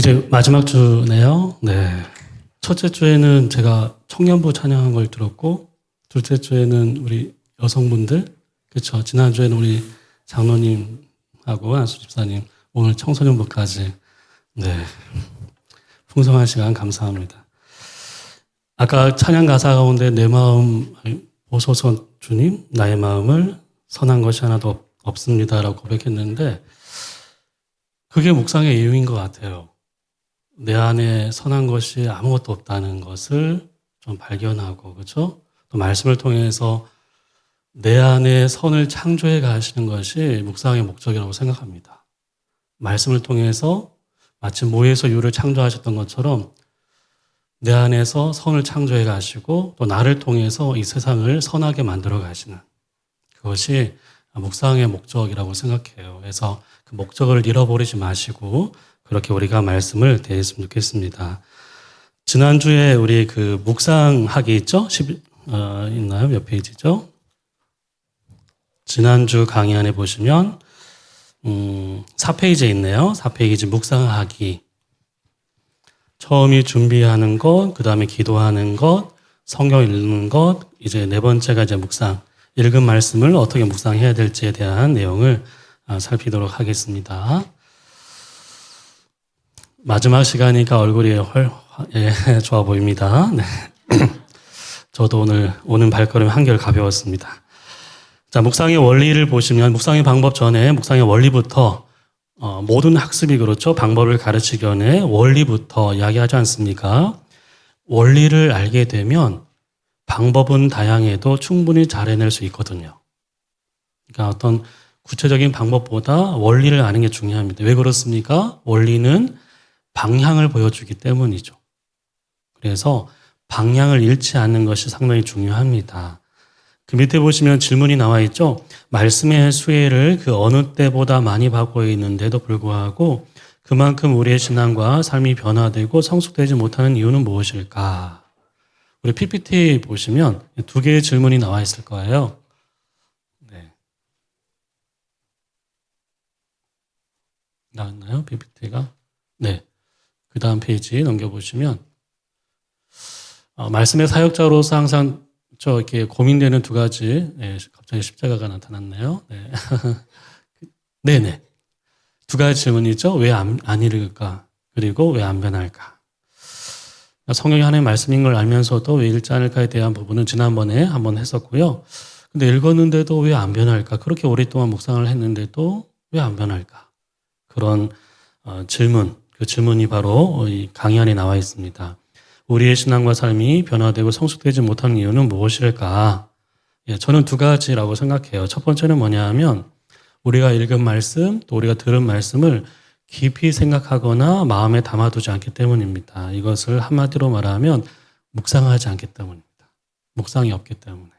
이제 마지막 주네요. 네. 첫째 주에는 제가 청년부 찬양한 걸 들었고, 둘째 주에는 우리 여성분들, 그렇죠. 지난주에는 우리 장로님하고 안수 집사님, 오늘 청소년부까지. 네. 풍성한 시간 감사합니다. 아까 찬양 가사 가운데 내 마음 보소서 주님, 나의 마음을 선한 것이 하나도 없습니다라고 고백했는데, 그게 묵상의 이유인 것 같아요. 내 안에 선한 것이 아무것도 없다는 것을 좀 발견하고, 그렇죠? 또 말씀을 통해서 내 안에 선을 창조해 가시는 것이 묵상의 목적이라고 생각합니다. 말씀을 통해서 마치 모에서 유를 창조하셨던 것처럼 내 안에서 선을 창조해 가시고 또 나를 통해서 이 세상을 선하게 만들어 가시는 그것이 묵상의 목적이라고 생각해요. 그래서 그 목적을 잃어버리지 마시고 그렇게 우리가 말씀을 대했으면 좋겠습니다. 지난주에 우리 그 묵상하기 있죠? 있나요? 몇 페이지죠? 지난주 강의 안에 보시면 4페이지에 있네요. 4페이지 묵상하기. 처음이 준비하는 것, 그 다음에 기도하는 것, 성경 읽는 것, 이제 네 번째가 이제 묵상. 읽은 말씀을 어떻게 묵상해야 될지에 대한 내용을 살피도록 하겠습니다. 마지막 시간이니까 얼굴이 좋아 보입니다. 네. 저도 오늘 오는 발걸음 한결 가벼웠습니다. 자, 묵상의 원리를 보시면 묵상의 방법 전에 묵상의 원리부터 모든 학습이 그렇죠. 방법을 가르치기 전에 원리부터 이야기하지 않습니까? 원리를 알게 되면 방법은 다양해도 충분히 잘 해낼 수 있거든요. 그러니까 어떤 구체적인 방법보다 원리를 아는 게 중요합니다. 왜 그렇습니까? 원리는 방향을 보여주기 때문이죠. 그래서 방향을 잃지 않는 것이 상당히 중요합니다. 그 밑에 보시면 질문이 나와 있죠. 말씀의 수혜를 그 어느 때보다 많이 받고 있는데도 불구하고 그만큼 우리의 신앙과 삶이 변화되고 성숙되지 못하는 이유는 무엇일까? 우리 PPT 보시면 두 개의 질문이 나와 있을 거예요. 네. 나왔나요? PPT가? 네. 그 다음 페이지 넘겨보시면 말씀의 사역자로서 항상 이렇게 고민되는 두 가지. 네, 갑자기 십자가가 나타났네요. 네. 네네. 두 가지 질문이죠. 왜 안 읽을까? 그리고 왜 안 변할까? 성경이 하나님의 말씀인 걸 알면서도 왜 읽지 않을까에 대한 부분은 지난번에 한번 했었고요. 근데 읽었는데도 왜 안 변할까? 그렇게 오랫동안 묵상을 했는데도 왜 안 변할까? 그런 질문, 그 질문이 바로 이 강의 안에 나와 있습니다. 우리의 신앙과 삶이 변화되고 성숙되지 못하는 이유는 무엇일까? 저는 두 가지라고 생각해요. 첫 번째는 뭐냐 하면 우리가 읽은 말씀, 또 우리가 들은 말씀을 깊이 생각하거나 마음에 담아두지 않기 때문입니다. 이것을 한마디로 말하면 묵상하지 않기 때문입니다. 묵상이 없기 때문에.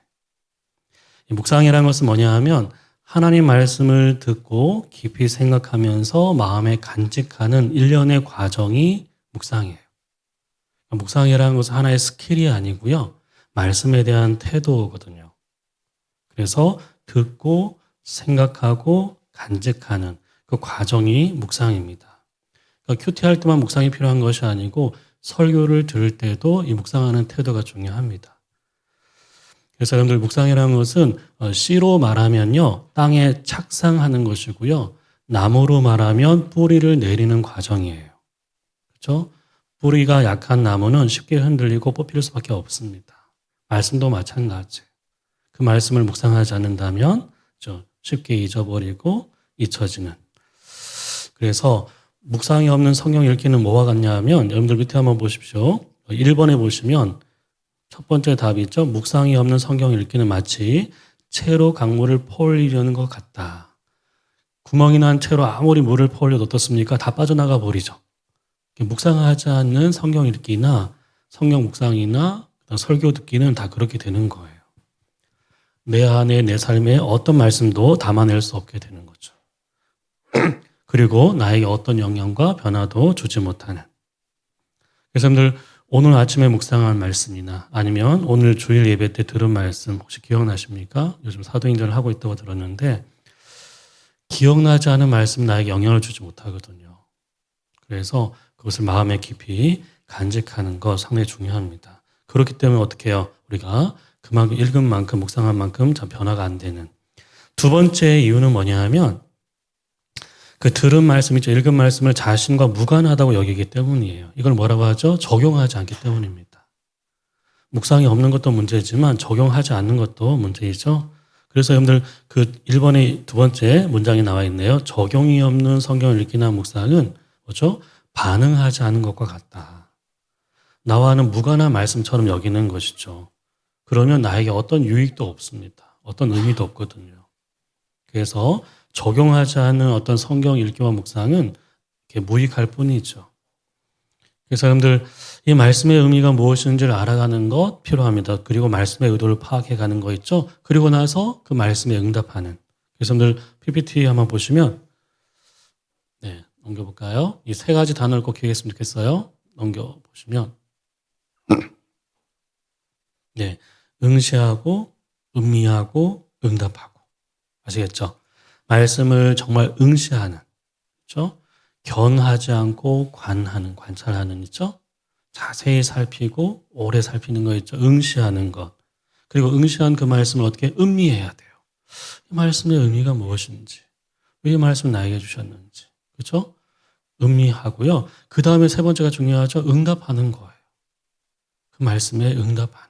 이 묵상이라는 것은 뭐냐 하면 하나님 말씀을 듣고 깊이 생각하면서 마음에 간직하는 일련의 과정이 묵상이에요. 묵상이라는 것은 하나의 스킬이 아니고요. 말씀에 대한 태도거든요. 그래서 듣고 생각하고 간직하는 그 과정이 묵상입니다. 그러니까 큐티할 때만 묵상이 필요한 것이 아니고 설교를 들을 때도 이 묵상하는 태도가 중요합니다. 그래서 여러분들 묵상이라는 것은 씨로 말하면요. 땅에 착상하는 것이고요. 나무로 말하면 뿌리를 내리는 과정이에요. 그렇죠? 뿌리가 약한 나무는 쉽게 흔들리고 뽑힐 수밖에 없습니다. 말씀도 마찬가지. 그 말씀을 묵상하지 않는다면 쉽게 잊어버리고 잊혀지는. 그래서 묵상이 없는 성경 읽기는 뭐와 같냐 하면 여러분들 밑에 한번 보십시오. 1번에 보시면 첫 번째 답이 있죠. 묵상이 없는 성경 읽기는 마치 채로 강물을 퍼올리려는 것 같다. 구멍이 난 채로 아무리 물을 퍼올려도 어떻습니까? 다 빠져나가 버리죠. 묵상하지 않는 성경 읽기나 성경 묵상이나 설교 듣기는 다 그렇게 되는 거예요. 내 안에 내 삶에 어떤 말씀도 담아낼 수 없게 되는 거죠. 그리고 나에게 어떤 영향과 변화도 주지 못하는. 그래서 여러분들 오늘 아침에 묵상한 말씀이나 아니면 오늘 주일 예배 때 들은 말씀 혹시 기억나십니까? 요즘 사도행전을 하고 있다고 들었는데 기억나지 않은 말씀 나에게 영향을 주지 못하거든요. 그래서 그것을 마음에 깊이 간직하는 것 상당히 중요합니다. 그렇기 때문에 어떻게 해요? 우리가 그만큼 읽은 만큼 묵상한 만큼 참 변화가 안 되는. 두 번째 이유는 뭐냐 하면 그 들은 말씀이죠. 읽은 말씀을 자신과 무관하다고 여기기 때문이에요. 이걸 뭐라고 하죠? 적용하지 않기 때문입니다. 묵상이 없는 것도 문제지만 적용하지 않는 것도 문제이죠. 그래서 여러분들 그 1번의 두 번째 문장이 나와 있네요. 적용이 없는 성경을 읽기나 묵상은 뭐죠? 반응하지 않은 것과 같다. 나와는 무관한 말씀처럼 여기는 것이죠. 그러면 나에게 어떤 유익도 없습니다. 어떤 의미도 없거든요. 그래서 적용하지 않은 어떤 성경 읽기와 묵상은 이렇게 무익할 뿐이죠. 그래서 여러분들 이 말씀의 의미가 무엇인지를 알아가는 것 필요합니다. 그리고 말씀의 의도를 파악해가는 거 있죠. 그리고 나서 그 말씀에 응답하는. 그래서 여러분들 PPT 한번 보시면 네, 넘겨볼까요? 이 세 가지 단어를 꼭 기억했으면 좋겠어요. 넘겨보시면 네, 응시하고 음미하고 응답하고 아시겠죠? 말씀을 정말 응시하는, 그렇죠? 견하지 않고 관찰하는 있죠? 자세히 살피고 오래 살피는 거 있죠? 응시하는 것. 그리고 응시한 그 말씀을 어떻게 음미해야 돼요. 이 말씀의 의미가 무엇인지, 왜 이 말씀을 나에게 주셨는지, 그렇죠? 음미하고요. 그 다음에 세 번째가 중요하죠. 응답하는 거예요. 그 말씀에 응답하는.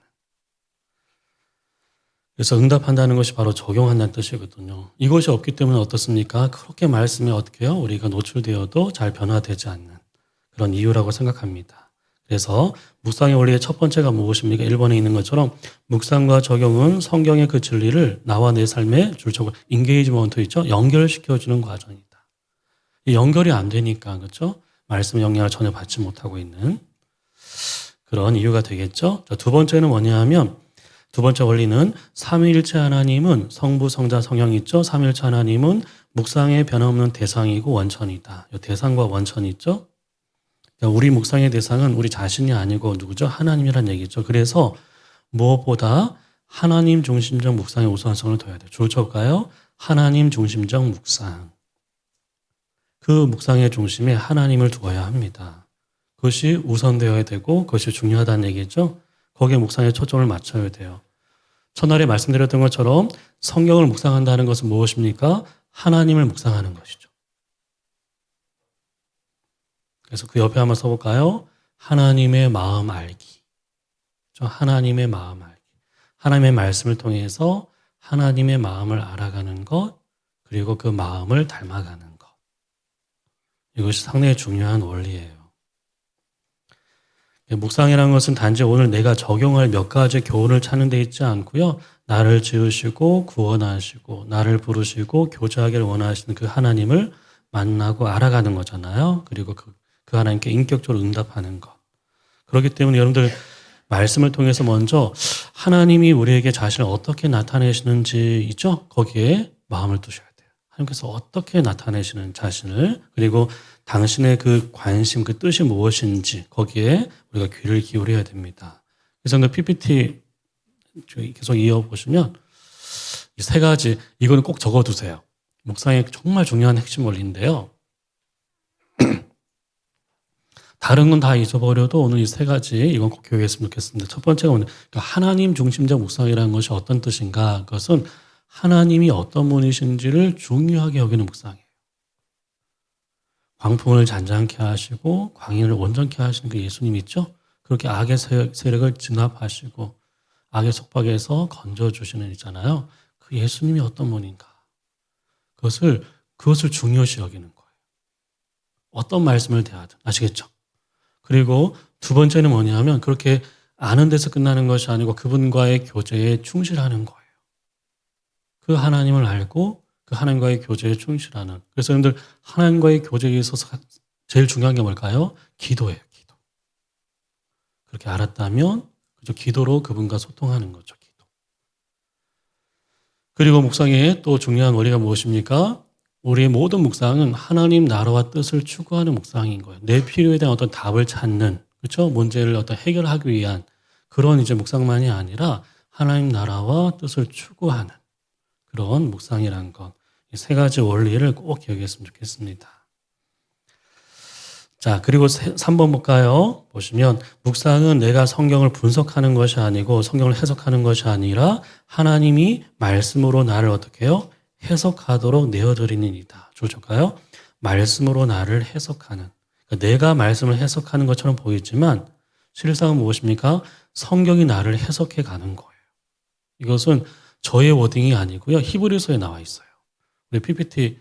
그래서 응답한다는 것이 바로 적용한다는 뜻이거든요. 이것이 없기 때문에 어떻습니까? 그렇게 말씀에 어떻게 해요? 우리가 노출되어도 잘 변화되지 않는 그런 이유라고 생각합니다. 그래서 묵상의 원리의 첫 번째가 무엇입니까? 1번에 있는 것처럼 묵상과 적용은 성경의 그 진리를 나와 내 삶에 줄적으로 인게이지먼트 있죠? 연결시켜주는 과정이다. 이 연결이 안 되니까 그렇죠? 말씀의 영향을 전혀 받지 못하고 있는 그런 이유가 되겠죠? 자, 두 번째는 뭐냐 하면 두 번째 원리는 삼위일체 하나님은 성부, 성자, 성령 있죠? 삼위일체 하나님은 묵상의 변함없는 대상이고 원천이다. 이 대상과 원천이 있죠? 그러니까 우리 묵상의 대상은 우리 자신이 아니고 누구죠? 하나님이란 얘기죠. 그래서 무엇보다 하나님 중심적 묵상에 우선성을 둬야 돼요. 줄쳐볼까요? 하나님 중심적 묵상. 그 묵상의 중심에 하나님을 두어야 합니다. 그것이 우선되어야 되고 그것이 중요하다는 얘기죠. 거기에 묵상의 초점을 맞춰야 돼요. 첫날에 말씀드렸던 것처럼 성경을 묵상한다는 것은 무엇입니까? 하나님을 묵상하는 것이죠. 그래서 그 옆에 한번 써볼까요? 하나님의 마음 알기. 하나님의 마음 알기. 하나님의 말씀을 통해서 하나님의 마음을 알아가는 것, 그리고 그 마음을 닮아가는 것. 이것이 상당히 중요한 원리예요. 묵상이라는 것은 단지 오늘 내가 적용할 몇 가지 교훈을 찾는 데 있지 않고요. 나를 지으시고 구원하시고 나를 부르시고 교제하기를 원하시는 그 하나님을 만나고 알아가는 거잖아요. 그리고 그 하나님께 인격적으로 응답하는 것. 그렇기 때문에 여러분들 말씀을 통해서 먼저 하나님이 우리에게 자신을 어떻게 나타내시는지 있죠? 거기에 마음을 두셔야 돼요. 하나님께서 어떻게 나타내시는 자신을, 그리고 당신의 그 관심, 그 뜻이 무엇인지 거기에 우리가 귀를 기울여야 됩니다. 그래서 그 PPT 계속 이어보시면 이 세 가지, 이거는 꼭 적어두세요. 묵상의 정말 중요한 핵심 원리인데요. 다른 건 다 잊어버려도 오늘 이 세 가지, 이건 꼭 기억했으면 좋겠습니다. 첫 번째가 오늘 그러니까 하나님 중심적 묵상이라는 것이 어떤 뜻인가? 그것은 하나님이 어떤 분이신지를 중요하게 여기는 묵상이에요. 광풍을 잔잔케 하시고 광인을 온전케 하시는 그 예수님 있죠? 그렇게 악의 세력을 진압하시고 악의 속박에서 건져주시는 있잖아요. 그 예수님이 어떤 분인가? 그것을 중요시 여기는 거예요. 어떤 말씀을 대하든. 아시겠죠? 그리고 두 번째는 뭐냐면 그렇게 아는 데서 끝나는 것이 아니고 그분과의 교제에 충실하는 거예요. 그 하나님을 알고 그 하나님과의 교제에 충실하는. 그래서 여러분들 하나님과의 교제에 있어서 제일 중요한 게 뭘까요? 기도예요. 기도. 그렇게 알았다면 그저 기도로 그분과 소통하는 거죠. 기도. 그리고 묵상의 또 중요한 원리가 무엇입니까? 우리의 모든 묵상은 하나님 나라와 뜻을 추구하는 묵상인 거예요. 내 필요에 대한 어떤 답을 찾는, 그렇죠? 문제를 어떤 해결하기 위한 그런 이제 묵상만이 아니라 하나님 나라와 뜻을 추구하는 그런 묵상이라는 것. 이 세 가지 원리를 꼭 기억했으면 좋겠습니다. 자, 그리고 3번 볼까요? 보시면 묵상은 내가 성경을 분석하는 것이 아니고 성경을 해석하는 것이 아니라 하나님이 말씀으로 나를 어떻게 해요? 해석하도록 내어드리는 일이다. 좋을까요? 말씀으로 나를 해석하는. 그러니까 내가 말씀을 해석하는 것처럼 보이지만 실상은 무엇입니까? 성경이 나를 해석해 가는 거예요. 이것은 저의 워딩이 아니고요. 히브리서에 나와 있어요. 우리 PPT에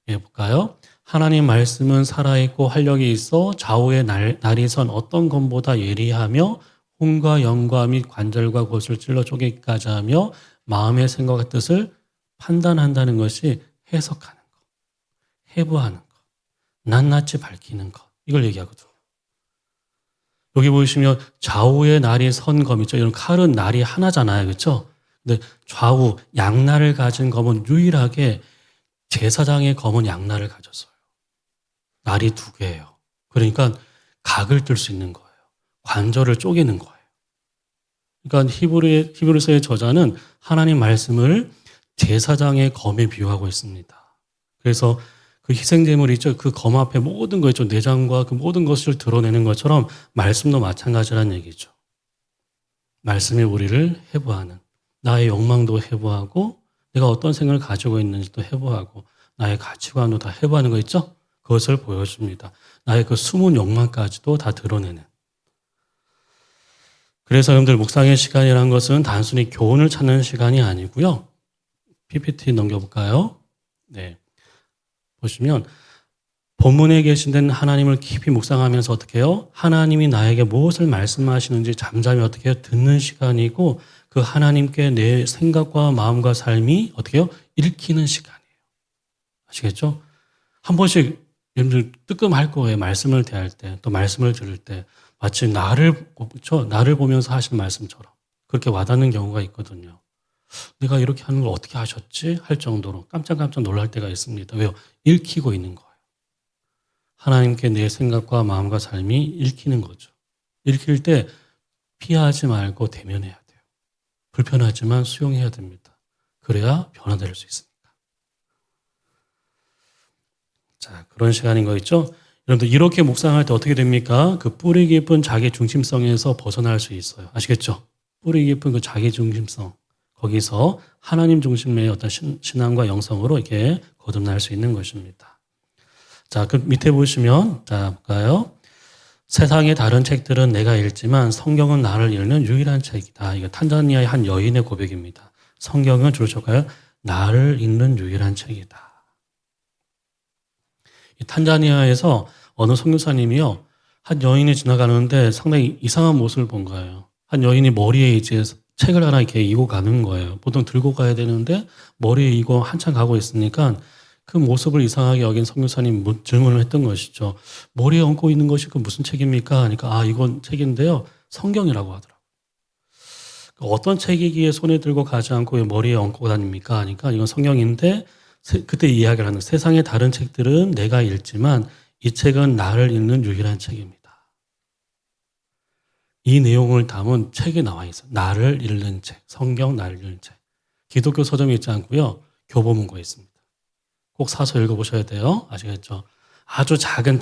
볼까요? 하나님 말씀은 살아있고 활력이 있어 좌우의 날이 선 어떤 검보다 예리하며 혼과 영과 및 관절과 곳을 찔러 쪼개기까지 하며 마음의 생각과 뜻을 판단한다는 것이 해석하는 것, 해부하는 것, 낱낱이 밝히는 것. 이걸 얘기하거든요. 여기 보시면 좌우의 날이 선 검이죠. 이런 칼은 날이 하나잖아요. 그렇죠? 근데 좌우 양날을 가진 검은 유일하게 제사장의 검은 양날을 가졌어요. 날이 2개예요. 그러니까 각을 뜰 수 있는 거예요. 관절을 쪼개는 거예요. 그러니까 히브리서의 저자는 하나님 말씀을 제사장의 검에 비유하고 있습니다. 그래서 그 희생제물이 있죠. 그 검 앞에 모든 거 있죠. 내장과 그 모든 것을 드러내는 것처럼 말씀도 마찬가지라는 얘기죠. 말씀이 우리를 해부하는, 나의 욕망도 해부하고 내가 어떤 생각을 가지고 있는지도 해부하고 나의 가치관도 다 해부하는 거 있죠. 그것을 보여줍니다. 나의 그 숨은 욕망까지도 다 드러내는. 그래서 여러분들 묵상의 시간이라는 것은 단순히 교훈을 찾는 시간이 아니고요. PPT 넘겨볼까요? 네. 보시면 본문에 계신 하나님을 깊이 묵상하면서 어떻게 해요? 하나님이 나에게 무엇을 말씀하시는지 잠잠히 어떻게 해요? 듣는 시간이고 그 하나님께 내 생각과 마음과 삶이 어떻게 해요? 읽히는 시간이에요. 아시겠죠? 한 번씩 여러분들 뜨끔할 거예요. 말씀을 대할 때, 또 말씀을 들을 때 마치 나를 보면서 하시는 말씀처럼 그렇게 와닿는 경우가 있거든요. 내가 이렇게 하는 걸 어떻게 하셨지? 할 정도로 깜짝깜짝 놀랄 때가 있습니다. 왜요? 읽히고 있는 거예요. 하나님께 내 생각과 마음과 삶이 읽히는 거죠. 읽힐 때 피하지 말고 대면해야 돼요. 불편하지만 수용해야 됩니다. 그래야 변화될 수 있습니다. 자, 그런 시간인 거 있죠? 여러분들 이렇게 묵상할 때 어떻게 됩니까? 그 뿌리 깊은 자기 중심성에서 벗어날 수 있어요. 아시겠죠? 뿌리 깊은 그 자기 중심성. 거기서 하나님 중심의 어떤 신앙과 영성으로 이렇게 거듭날 수 있는 것입니다. 자, 그 밑에 보시면, 자, 볼까요? 세상의 다른 책들은 내가 읽지만 성경은 나를 읽는 유일한 책이다. 이거 탄자니아의 한 여인의 고백입니다. 성경은 주로할까요? 나를 읽는 유일한 책이다. 탄자니아에서 어느 선교사님이요, 한 여인이 지나가는데 상당히 이상한 모습을 본 거예요. 한 여인이 머리에 이제 책을 하나 이렇게 이고 가는 거예요. 보통 들고 가야 되는데 머리에 이고 한참 가고 있으니까 그 모습을 이상하게 여긴 선교사님 질문을 했던 것이죠. 머리에 얹고 있는 것이 그 무슨 책입니까? 하니까 이건 책인데요. 성경이라고 하더라고요. 어떤 책이기에 손에 들고 가지 않고 왜 머리에 얹고 다닙니까? 하니까 이건 성경인데 그때 이야기를 하는 세상의 다른 책들은 내가 읽지만 이 책은 나를 읽는 유일한 책입니다. 이 내용을 담은 책이 나와 있어요. 나를 읽는 책, 성경 나를 읽는 책. 기독교 서점에 있지 않고요. 교보문고에 있습니다. 꼭 사서 읽어보셔야 돼요. 아시겠죠? 아주 작은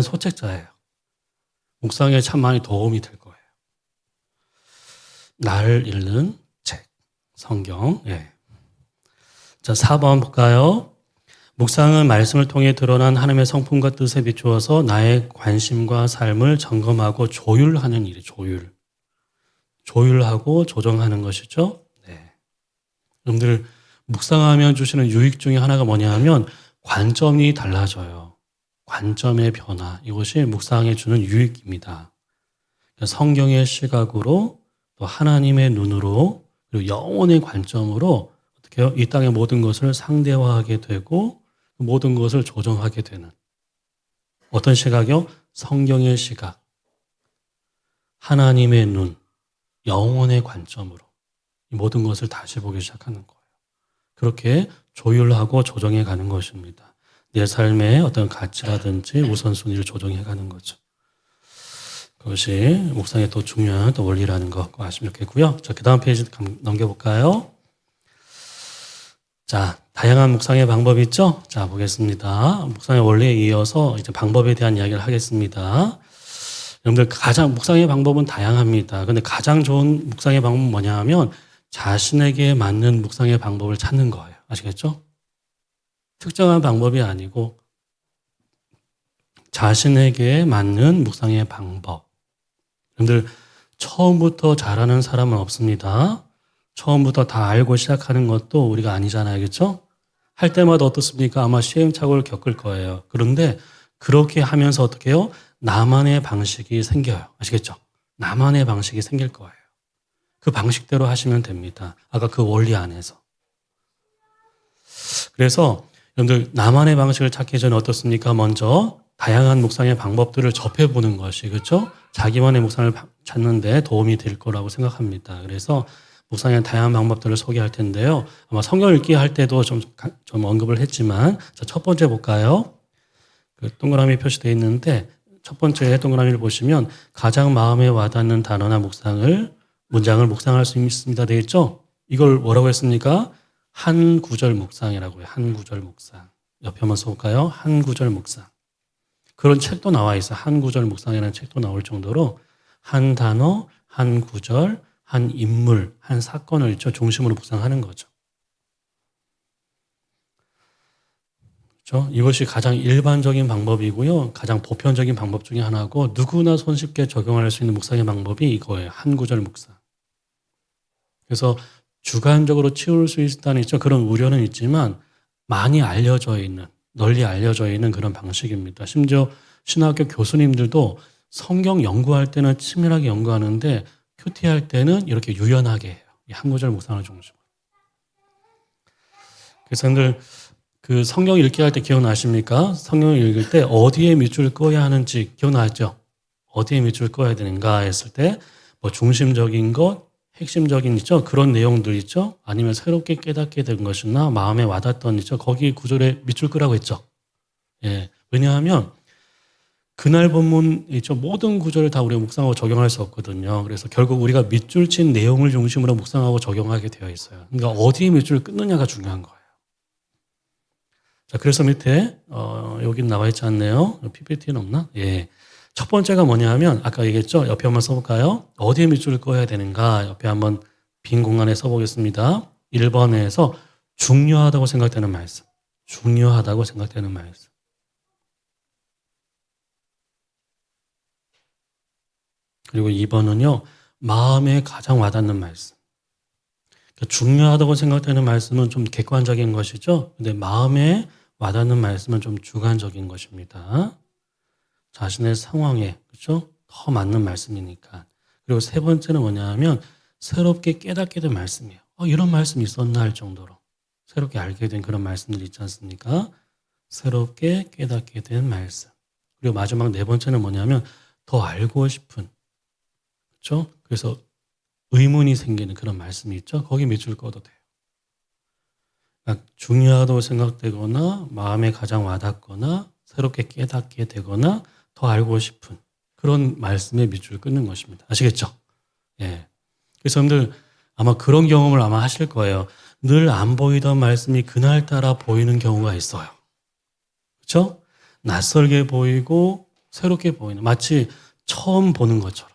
소책자예요. 묵상에 참 많이 도움이 될 거예요. 나를 읽는 책, 성경. 예. 자, 4번 볼까요? 묵상은 말씀을 통해 드러난 하나님의 성품과 뜻에 비추어서 나의 관심과 삶을 점검하고 조율하는 일이 조율하고 조정하는 것이죠. 네. 여러분들 묵상하면 주시는 유익 중에 하나가 뭐냐 하면 관점이 달라져요. 관점의 변화. 이것이 묵상에 주는 유익입니다. 성경의 시각으로 또 하나님의 눈으로 그리고 영혼의 관점으로 어떻게 해요? 이 땅의 모든 것을 상대화하게 되고 모든 것을 조정하게 되는 어떤 시각이요? 성경의 시각, 하나님의 눈, 영혼의 관점으로 이 모든 것을 다시 보기 시작하는 거예요. 그렇게 조율하고 조정해 가는 것입니다. 내 삶의 어떤 가치라든지 우선순위를 조정해 가는 거죠. 그것이 묵상의 또 중요한 또 원리라는 거 아시면 좋겠고요. 자, 그 다음 페이지 넘겨볼까요? 자, 다양한 묵상의 방법이 있죠? 자, 보겠습니다. 묵상의 원리에 이어서 이제 방법에 대한 이야기를 하겠습니다. 여러분들 묵상의 방법은 다양합니다. 근데 가장 좋은 묵상의 방법은 뭐냐 하면 자신에게 맞는 묵상의 방법을 찾는 거예요. 아시겠죠? 특정한 방법이 아니고 자신에게 맞는 묵상의 방법. 여러분들 처음부터 잘하는 사람은 없습니다. 처음부터 다 알고 시작하는 것도 우리가 아니잖아요. 그렇죠? 할 때마다 어떻습니까? 아마 시행착오를 겪을 거예요. 그런데 그렇게 하면서 어떻게 해요? 나만의 방식이 생겨요. 아시겠죠? 나만의 방식이 생길 거예요. 그 방식대로 하시면 됩니다. 아까 그 원리 안에서. 그래서 여러분들 나만의 방식을 찾기 전에 어떻습니까? 먼저 다양한 묵상의 방법들을 접해보는 것이 그렇죠? 자기만의 묵상을 찾는 데 도움이 될 거라고 생각합니다. 그래서 묵상의 다양한 방법들을 소개할 텐데요. 아마 성경 읽기 할 때도 좀 언급을 했지만 자, 첫 번째 볼까요? 그 동그라미 표시되어 있는데 첫 번째 동그라미를 보시면 가장 마음에 와닿는 단어나 문장을 묵상할 수 있습니다. 되어 있죠? 이걸 뭐라고 했습니까? 한 구절 묵상이라고요. 한 구절 묵상. 옆에 한번 써볼까요? 한 구절 묵상. 그런 책도 나와 있어요. 한 구절 묵상이라는 책도 나올 정도로 한 단어, 한 구절, 한 인물, 한 사건을 중심으로 묵상하는 거죠. 그렇죠? 이것이 가장 일반적인 방법이고요. 가장 보편적인 방법 중에 하나고 누구나 손쉽게 적용할 수 있는 묵상의 방법이 이거예요. 한 구절 묵상. 그래서 주관적으로 치울 수 있다는 그런 우려는 있지만 많이 알려져 있는, 널리 알려져 있는 그런 방식입니다. 심지어 신학교 교수님들도 성경 연구할 때는 치밀하게 연구하는데 큐티할 때는 이렇게 유연하게 해요. 한 구절 묵상을 중심으로. 그래서 여러분들 그 성경 읽기 할 때 기억나십니까? 성경을 읽을 때 어디에 밑줄을 꺼야 하는지 기억나죠? 어디에 밑줄을 꺼야 되는가 했을 때 뭐 중심적인 것, 핵심적인 그런 내용들 있죠? 아니면 새롭게 깨닫게 된 것이나 마음에 와닿던 거기 구절에 밑줄 끄라고 했죠. 예. 왜냐하면 그날 본문 모든 구절을 다 우리가 묵상하고 적용할 수 없거든요. 그래서 결국 우리가 밑줄 친 내용을 중심으로 묵상하고 적용하게 되어 있어요. 그러니까 어디에 밑줄을 끊느냐가 중요한 거예요. 자, 그래서 밑에 여긴 나와 있지 않네요. PPT는 없나? 예. 첫 번째가 뭐냐 하면 아까 얘기했죠. 옆에 한번 써볼까요? 어디에 밑줄을 꺼야 되는가? 옆에 한번 빈 공간에 써보겠습니다. 1번에서 중요하다고 생각되는 말씀. 중요하다고 생각되는 말씀. 그리고 2번은요. 마음에 가장 와닿는 말씀. 그러니까 중요하다고 생각되는 말씀은 좀 객관적인 것이죠. 근데 마음에 와닿는 말씀은 좀 주관적인 것입니다. 자신의 상황에 그렇죠? 더 맞는 말씀이니까. 그리고 세 번째는 뭐냐 하면 새롭게 깨닫게 된 말씀이에요. 이런 말씀이 있었나 할 정도로 새롭게 알게 된 그런 말씀들이 있지 않습니까? 새롭게 깨닫게 된 말씀. 그리고 마지막 네 번째는 뭐냐면 더 알고 싶은 그렇죠? 그래서 의문이 생기는 그런 말씀이 있죠. 거기 밑줄 꺼도 돼요. 그러니까 중요하다고 생각되거나 마음에 가장 와닿거나 새롭게 깨닫게 되거나 더 알고 싶은 그런 말씀에 밑줄을 끊는 것입니다. 아시겠죠? 예. 그래서 여러분들 아마 그런 경험을 아마 하실 거예요. 늘 안 보이던 말씀이 그날따라 보이는 경우가 있어요. 그렇죠? 낯설게 보이고 새롭게 보이는 마치 처음 보는 것처럼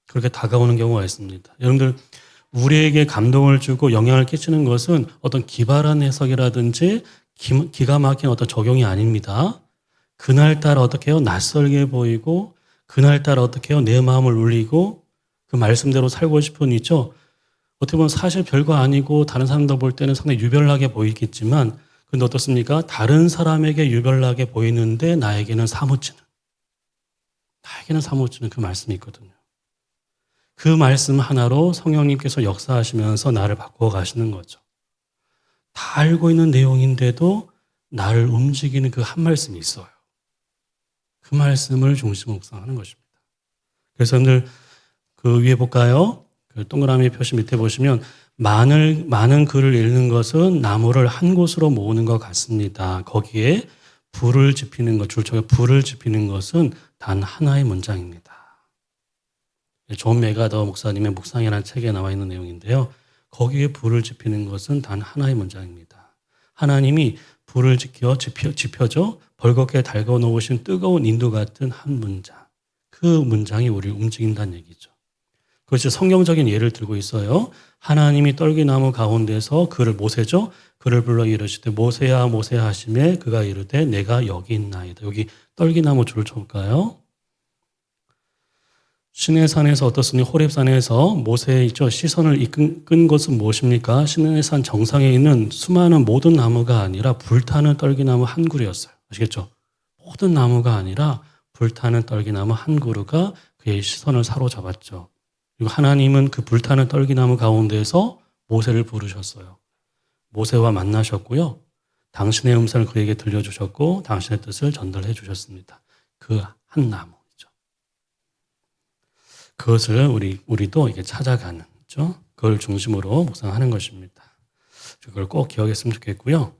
그렇게 다가오는 경우가 있습니다. 여러분들 우리에게 감동을 주고 영향을 끼치는 것은 어떤 기발한 해석이라든지 기가 막힌 어떤 적용이 아닙니다. 그날따라 어떻게 해요? 낯설게 보이고 그날따라 어떻게 해요? 내 마음을 울리고 그 말씀대로 살고 싶은 있죠. 어떻게 보면 사실 별거 아니고 다른 사람들 볼 때는 상당히 유별나게 보이겠지만 근데 어떻습니까? 다른 사람에게 유별나게 보이는데 나에게는 사무치는 그 말씀이 있거든요. 그 말씀 하나로 성령님께서 역사하시면서 나를 바꾸어 가시는 거죠. 다 알고 있는 내용인데도 나를 움직이는 그 한 말씀이 있어요. 그 말씀을 중심으로 묵상하는 것입니다. 그래서 여러분들 그 위에 볼까요? 그 동그라미 표시 밑에 보시면 많은 글을 읽는 것은 나무를 한 곳으로 모으는 것 같습니다. 거기에 불을 지피는 것, 줄쪽에 불을 지피는 것은 단 하나의 문장입니다. 존 메가더 목사님의 묵상이라는 책에 나와 있는 내용인데요. 거기에 불을 지피는 것은 단 하나의 문장입니다. 하나님이 불을 지펴줘 벌겋게 달궈 놓으신 뜨거운 인도 같은 한 문장. 그 문장이 우리를 움직인다는 얘기죠. 그것이 성경적인 예를 들고 있어요. 하나님이 떨기나무 가운데서 그를 모세죠. 그를 불러 이르시되 모세야 모세야 하시매 그가 이르되 내가 여기 있나이다. 여기 떨기나무 줄을 쳐볼까요? 시내산에서 어떻습니까? 호렙산에서 모세의 있죠. 시선을 이끈 것은 무엇입니까? 시내산 정상에 있는 수많은 모든 나무가 아니라 불타는 떨기나무 한 그루였어요. 아시겠죠? 모든 나무가 아니라 불타는 떨기나무 한 그루가 그의 시선을 사로잡았죠. 그리고 하나님은 그 불타는 떨기나무 가운데에서 모세를 부르셨어요. 모세와 만나셨고요. 당신의 음성을 그에게 들려주셨고 당신의 뜻을 전달해 주셨습니다. 그 한 나무죠. 그것을 우리도 이게 찾아가는, 그렇죠? 그걸 중심으로 묵상하는 것입니다. 그걸 꼭 기억했으면 좋겠고요.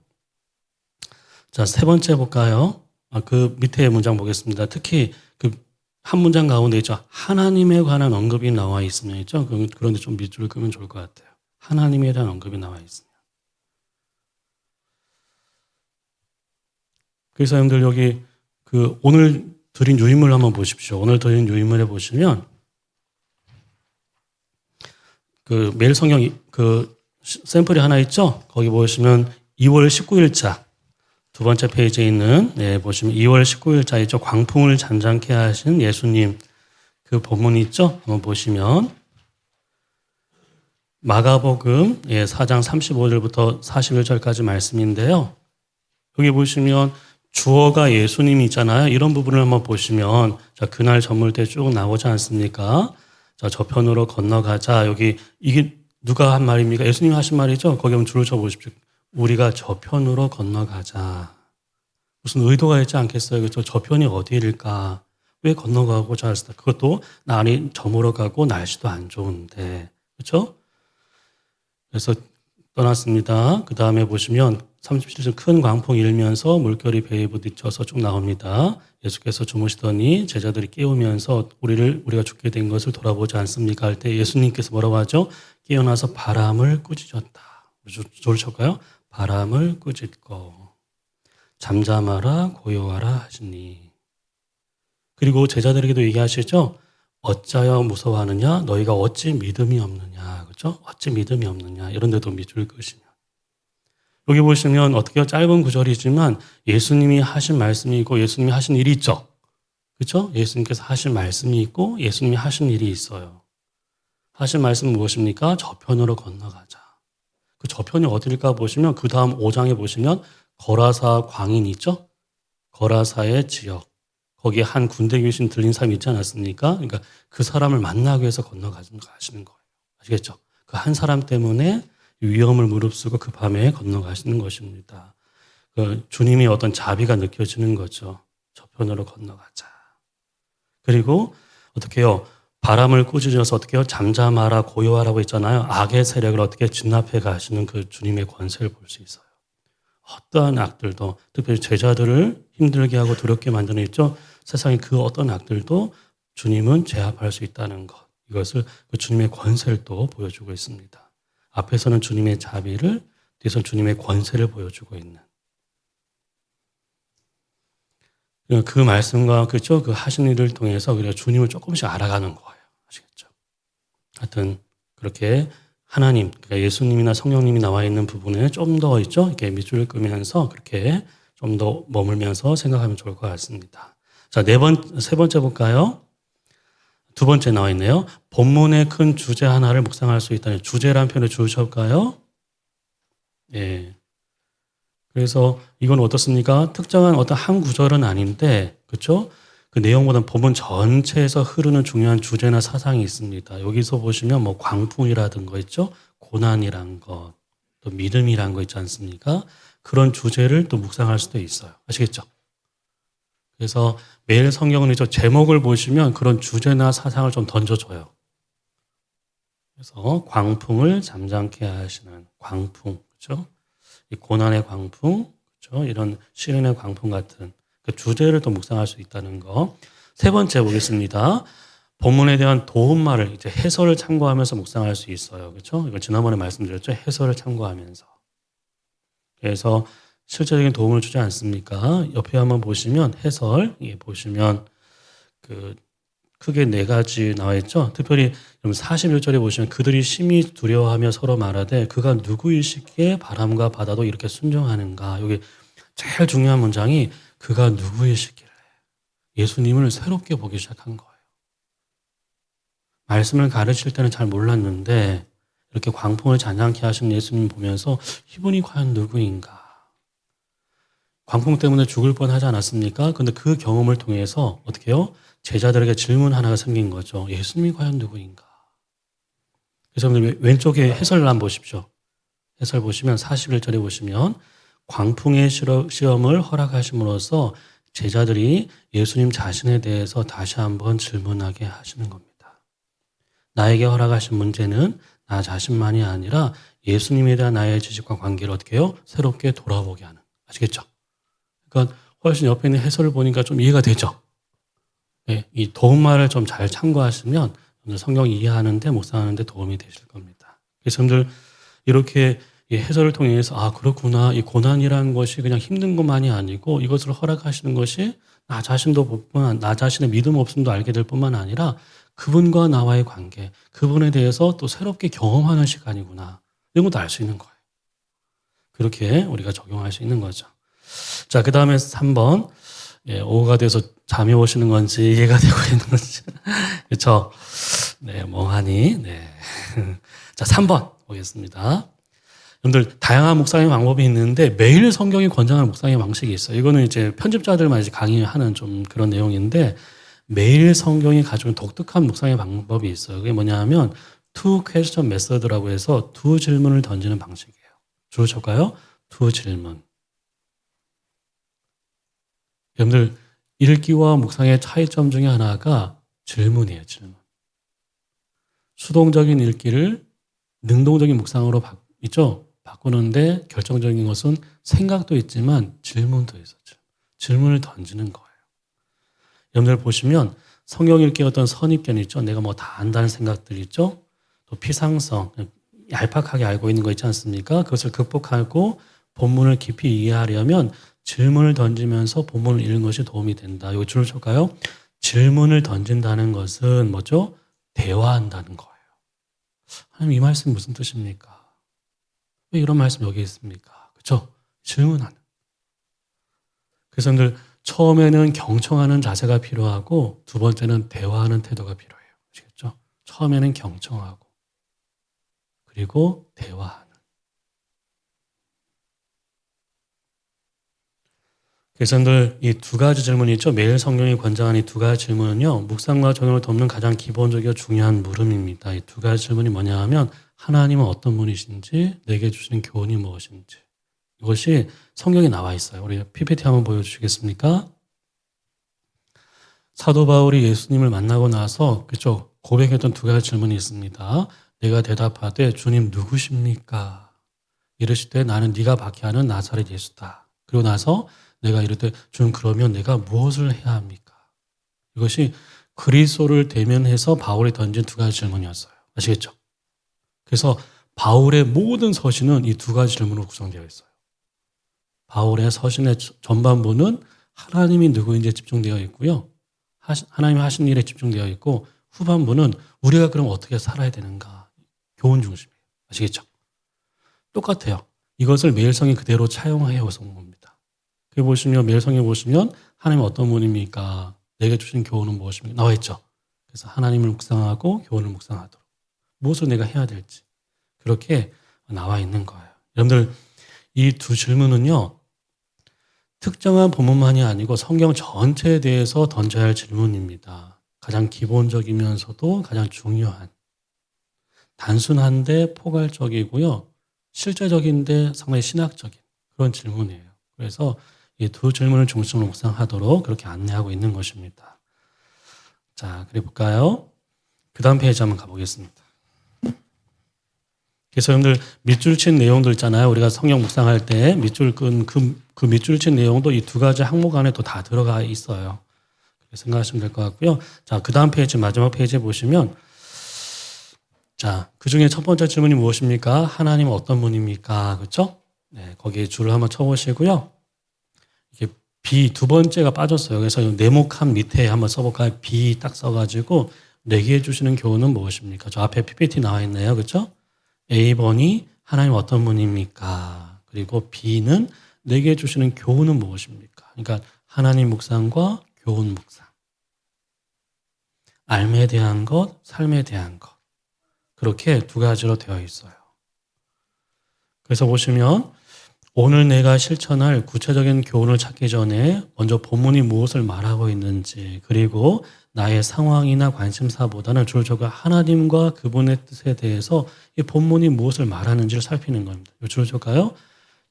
자, 세 번째 볼까요? 그 밑에 문장 보겠습니다. 특히 그 한 문장 가운데 있죠. 하나님에 관한 언급이 나와 있으면 있죠. 그런데 좀 밑줄을 끄면 좋을 것 같아요. 하나님에 대한 언급이 나와 있으면. 그래서 여러분들 여기 그 오늘 드린 유인물 한번 보십시오. 오늘 드린 유인물에 보시면 그 매일 성경 그 샘플이 하나 있죠. 거기 보시면 2월 19일자 두 번째 페이지에 있는 보시면 2월 19일자 있죠. 광풍을 잔잔케 하신 예수님 그 본문이 있죠. 한번 보시면 마가복음 4장 35절부터 41절까지 말씀인데요. 여기 보시면 주어가 예수님이 있잖아요. 이런 부분을 한번 보시면 자, 그날 저물 때 쭉 나오지 않습니까? 자, 저편으로 건너가자. 여기 이게 누가 한 말입니까? 예수님이 하신 말이죠. 거기 한번 줄을 쳐 보십시오. 우리가 저편으로 건너가자. 무슨 의도가 있지 않겠어요? 그렇죠? 저편이 어디일까? 왜 건너가고자 했을까? 그것도 날이 저물어 가고 날씨도 안 좋은데. 그렇죠? 그래서 떠났습니다. 그 다음에 보시면 37절 큰 광풍이 일면서 물결이 배에 부딪혀서 쭉 나옵니다. 예수께서 주무시더니 제자들이 깨우면서 우리가 죽게 된 것을 돌아보지 않습니까? 할 때 예수님께서 뭐라고 하죠? 깨어나서 바람을 꾸짖었다. 저를 칠까요? 바람을 꾸짖고 잠잠하라 고요하라 하시니. 그리고 제자들에게도 얘기하시죠. 어찌하여 무서워하느냐? 너희가 어찌 믿음이 없느냐? 그렇죠? 어찌 믿음이 없느냐? 이런 데도 밑줄 그으시면. 여기 보시면 어떻게 짧은 구절이지만 예수님이 하신 말씀이 있고 예수님이 하신 일이 있죠. 그렇죠? 예수님께서 하신 말씀이 있고 예수님이 하신 일이 있어요. 하신 말씀은 무엇입니까? 저편으로 건너가자. 그 저편이 어딜까 보시면 그 다음 5장에 보시면 거라사 광인 있죠? 거라사의 지역. 거기에 한 군대 귀신 들린 사람이 있지 않았습니까? 그러니까 그 사람을 만나기 위해서 건너가시는 거예요. 아시겠죠? 그 한 사람 때문에 위험을 무릅쓰고 그 밤에 건너가시는 것입니다. 그 주님의 어떤 자비가 느껴지는 거죠. 저편으로 건너가자. 그리고 어떻게 해요? 바람을 꾸짖어서 어떻게 해요? 잠잠하라 고요하라고 했잖아요. 악의 세력을 어떻게 진압해 가시는 그 주님의 권세를 볼 수 있어요. 어떠한 악들도 특별히 제자들을 힘들게 하고 두렵게 만드는 있죠. 세상의 그 어떤 악들도 주님은 제압할 수 있다는 것. 이것을 그 주님의 권세를 또 보여주고 있습니다. 앞에서는 주님의 자비를, 뒤에서는 주님의 권세를 보여주고 있는. 그 말씀과 그렇죠? 그 하신 일을 통해서 우리가 주님을 조금씩 알아가는 거예요. 아시겠죠? 하여튼 그렇게 하나님, 그러니까 예수님이나 성령님이 나와 있는 부분에 좀 더 있죠? 이렇게 밑줄을 끄면서 그렇게 좀 더 머물면서 생각하면 좋을 것 같습니다. 자, 세 번째 볼까요? 두 번째 나와 있네요. 본문의 큰 주제 하나를 묵상할 수 있다는 주제라는 표현을 주셔볼까요? 예. 그래서 이건 어떻습니까? 특정한 어떤 한 구절은 아닌데, 그렇죠? 그 내용보다는 본문 전체에서 흐르는 중요한 주제나 사상이 있습니다. 여기서 보시면 뭐 광풍이라든가 있죠? 고난이란 것, 또 믿음이란 거 있지 않습니까? 그런 주제를 또 묵상할 수도 있어요. 아시겠죠? 그래서 매일 성경은 저 제목을 보시면 그런 주제나 사상을 좀 던져줘요. 그래서 광풍을 잠잠케 하시는 광풍, 그렇죠? 이 고난의 광풍, 그렇죠? 이런 시련의 광풍 같은 그 주제를 또 묵상할 수 있다는 거. 세 번째 보겠습니다. 본문에 대한 도움말을 이제 해설을 참고하면서 묵상할 수 있어요, 그렇죠? 이거 지난번에 말씀드렸죠. 해설을 참고하면서. 그래서 실제적인 도움을 주지 않습니까? 옆에 한번 보시면 해설, 보시면 그 크게 네 가지 나와 있죠. 특별히 41절에 보시면 그들이 심히 두려워하며 서로 말하되 그가 누구이시기에 바람과 바다도 이렇게 순종하는가. 여기 제일 중요한 문장이 그가 누구이시길래 예수님을 새롭게 보기 시작한 거예요. 말씀을 가르칠 때는 잘 몰랐는데 이렇게 광풍을 잔잔케 하신 예수님 보면서 이분이 과연 누구인가. 광풍 때문에 죽을 뻔하지 않았습니까? 근데 그 경험을 통해서 어떻게 해요? 제자들에게 질문 하나가 생긴 거죠. 예수님이 과연 누구인가? 그래서 왼쪽에 해설을 한번 보십시오. 해설 보시면 41절에 보시면 광풍의 시험을 허락하심으로써 제자들이 예수님 자신에 대해서 다시 한번 질문하게 하시는 겁니다. 나에게 허락하신 문제는 나 자신만이 아니라 예수님에 대한 나의 지식과 관계를 어떻게 해요? 새롭게 돌아보게 하는. 아시겠죠? 그러니까 훨씬 옆에 있는 해설을 보니까 좀 이해가 되죠? 네, 이 도움말을 좀 잘 참고하시면 성경 이해하는데 묵상하는데 도움이 되실 겁니다. 그래서 여러분들 이렇게 해설을 통해서 아 그렇구나 이 고난이라는 것이 그냥 힘든 것만이 아니고 이것을 허락하시는 것이 나 자신도 나 자신의 믿음 없음도 알게 될 뿐만 아니라 그분과 나와의 관계 그분에 대해서 또 새롭게 경험하는 시간이구나 이런 것도 알 수 있는 거예요. 그렇게 우리가 적용할 수 있는 거죠. 자, 그 다음에 3번 오후가 돼서 잠이 오시는 건지 이해가 되고 있는 건지 그렇죠? 네, 멍하니 네. 자, 3번 보겠습니다. 여러분들 다양한 묵상의 방법이 있는데 매일 성경이 권장하는 묵상의 방식이 있어요. 이거는 이제 편집자들만 이제 강의하는 좀 그런 내용인데 매일 성경이 가지고 독특한 묵상의 방법이 있어요. 그게 뭐냐 하면 two question method라고 해서 두 질문을 던지는 방식이에요. 들어볼까요? 두 질문. 여러분들 읽기와 묵상의 차이점 중에 하나가 질문이에요. 질문. 수동적인 읽기를 능동적인 묵상으로 있죠? 바꾸는데 결정적인 것은 생각도 있지만 질문도 있었죠. 질문을 던지는 거예요. 여러분들 보시면 성경 읽기의 어떤 선입견 있죠? 내가 뭐 다 안다는 생각들 있죠? 또 피상성, 얄팍하게 알고 있는 거 있지 않습니까? 그것을 극복하고 본문을 깊이 이해하려면 질문을 던지면서 본문을 읽는 것이 도움이 된다. 이거 줄을 칠까요? 질문을 던진다는 것은 뭐죠? 대화한다는 거예요. 하나님 이 말씀이 무슨 뜻입니까? 왜 이런 말씀 여기 있습니까? 그렇죠? 질문하는. 그래서 여러분들 처음에는 경청하는 자세가 필요하고 두 번째는 대화하는 태도가 필요해요. 아시겠죠? 처음에는 경청하고 그리고 대화하는. 그래서 여러분들 이 두 가지 질문이 있죠. 매일 성경이 권장하는 이 두 가지 질문은요. 묵상과 적용을 돕는 가장 기본적이고 중요한 물음입니다. 이 두 가지 질문이 뭐냐 하면 하나님은 어떤 분이신지 내게 주시는 교훈이 무엇인지 이것이 성경에 나와 있어요. 우리 PPT 한번 보여주시겠습니까? 사도 바울이 예수님을 만나고 나서 그쪽 고백했던 두 가지 질문이 있습니다. 내가 대답하되 주님 누구십니까? 이르시되 나는 네가 박해하는 나사렛 예수다. 그리고 나서 내가 이르되 주님 그러면 내가 무엇을 해야 합니까? 이것이 그리스도를 대면해서 바울이 던진 두 가지 질문이었어요. 아시겠죠? 그래서 바울의 모든 서신은 이 두 가지 질문으로 구성되어 있어요. 바울의 서신의 전반부는 하나님이 누구인지에 집중되어 있고요. 하나님이 하신 일에 집중되어 있고 후반부는 우리가 그럼 어떻게 살아야 되는가. 교훈 중심이에요. 아시겠죠? 똑같아요. 이것을 매일성이 그대로 차용해 온 겁니다. 그 보시면 매일성에 보시면 하나님 어떤 분입니까? 내게 주신 교훈은 무엇입니까? 나와 있죠. 그래서 하나님을 묵상하고 교훈을 묵상하도록. 무엇을 내가 해야 될지. 그렇게 나와 있는 거예요. 여러분들 이 두 질문은요. 특정한 본문만이 아니고 성경 전체에 대해서 던져야 할 질문입니다. 가장 기본적이면서도 가장 중요한. 단순한데 포괄적이고요. 실제적인데 상당히 신학적인 그런 질문이에요. 그래서 이 두 질문을 중심으로 묵상하도록 그렇게 안내하고 있는 것입니다. 자, 그래 볼까요? 그 다음 페이지 한번 가보겠습니다. 그래서 여러분들 밑줄 친 내용들 있잖아요. 우리가 성경 묵상할 때 밑줄 끈 그 밑줄 친 내용도 이 두 가지 항목 안에 또 다 들어가 있어요. 그렇게 생각하시면 될 것 같고요. 자, 그 다음 페이지 마지막 페이지에 보시면 자, 그 중에 첫 번째 질문이 무엇입니까? 하나님은 어떤 분입니까? 그렇죠? 네, 거기에 줄을 한번 쳐보시고요. 이게 비 두 번째가 빠졌어요. 그래서 네모칸 밑에 한번 써볼까요? 비 딱 써가지고 내게 주시는 교훈은 무엇입니까? 저 앞에 PPT 나와 있네요. 그렇죠? A번이 하나님 어떤 분입니까? 그리고 B는 내게 주시는 교훈은 무엇입니까? 그러니까 하나님 묵상과 교훈 묵상. 삶에 대한 것, 삶에 대한 것. 그렇게 두 가지로 되어 있어요. 그래서 보시면 오늘 내가 실천할 구체적인 교훈을 찾기 전에 먼저 본문이 무엇을 말하고 있는지, 그리고 나의 상황이나 관심사보다는 주로 하나님과 그분의 뜻에 대해서 이 본문이 무엇을 말하는지를 살피는 겁니다. 주로